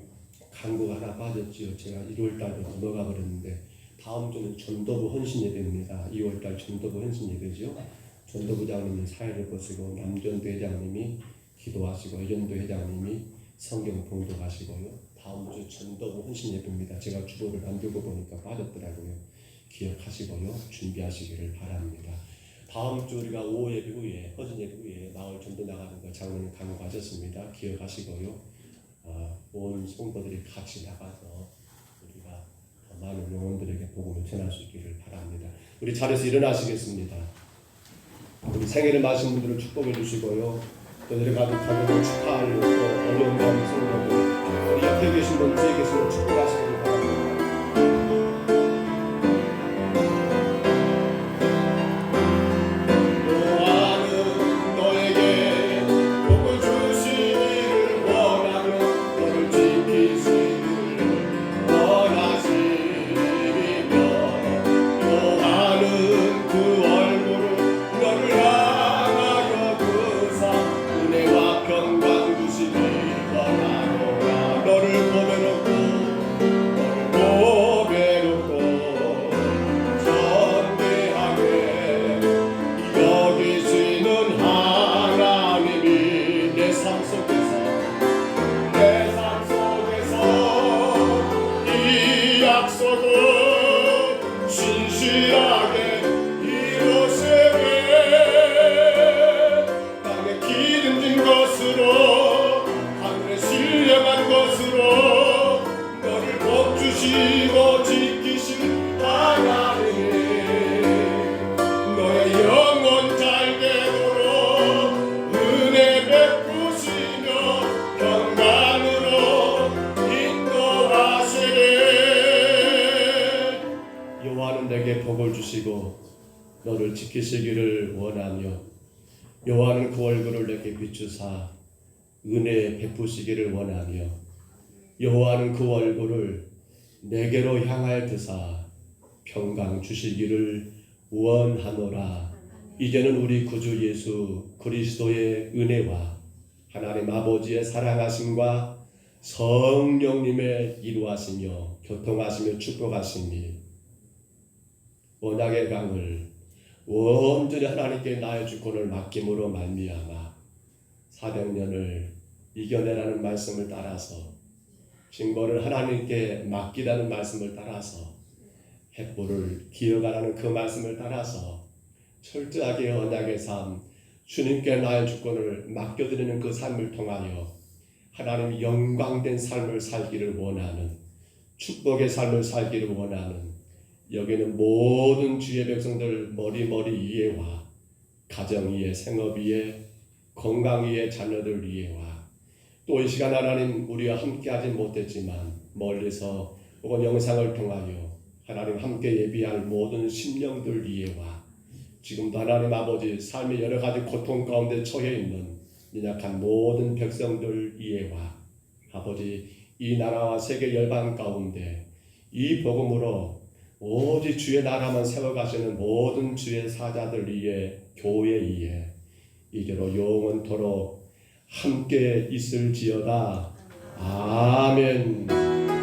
강국 하나 빠졌지요. 제가 1월달도 넘어가 버렸는데 다음 주는 전도부 헌신 예배입니다. 2월달 전도부 헌신 예배죠. 전도부장님이 사회를 보시고 남전도 회장님이 기도하시고 의전도 회장님이 성경 봉독하시고요. 다음 주 전도부 헌신 예배입니다. 제가 주보를 만들고 보니까 빠졌더라고요. 기억하시고요. 준비하시기를 바랍니다. 다음 주 우리가 오후 예배 후에 헌신 예배 후에 마을 전도 나가는 거 장로님 강구하셨습니다. 기억하시고요. 온 성도들이 같이 나가서 우리가 더 많은 영혼들에게 복음을 전할 수 있기를 바랍니다. 우리 자리에서 일어나시겠습니다. 우리 생일을 맞으신 분들을 축복해 주시고요. 또 여러 가지 가정을 축하하려고 또 어려운 마음이 있는 분들 우리 옆에 계신 분 뒤에 계신 분 축복하시기를 바랍니다. 복을 주시고 너를 지키시기를 원하며 여호와는 그 얼굴을 내게 비추사 은혜 베푸시기를 원하며 여호와는 그 얼굴을 내게로 향하여 드사 평강 주시기를 원하노라. 이제는 우리 구주 예수 그리스도의 은혜와 하나님 아버지의 사랑하심과 성령님의 이루하시며 교통하시며 축복하시니 언약의 강을 온전히 하나님께 나의 주권을 맡김으로 말미암아 400년을 이겨내라는 말씀을 따라서 증거를 하나님께 맡기라는 말씀을 따라서 횃불을 기어가라는 그 말씀을 따라서 철저하게 언약의 삶, 주님께 나의 주권을 맡겨드리는 그 삶을 통하여 하나님 영광된 삶을 살기를 원하는, 축복의 삶을 살기를 원하는 여기는 모든 주의 백성들 머리머리 위에와 가정 위에, 생업 위에, 건강 위에, 자녀들 위에와 또 이 시간 하나님 우리와 함께하지 못했지만 멀리서 혹은 영상을 통하여 하나님 함께 예비할 모든 심령들 위에와 지금도 하나님 아버지 삶의 여러 가지 고통 가운데 처해 있는 연약한 모든 백성들 위에와 아버지 이 나라와 세계 열방 가운데 이 복음으로 오직 주의 나라만 세워가시는 모든 주의 사자들 위에 교회 위에 이대로 영원토록 함께 있을지어다. 아멘.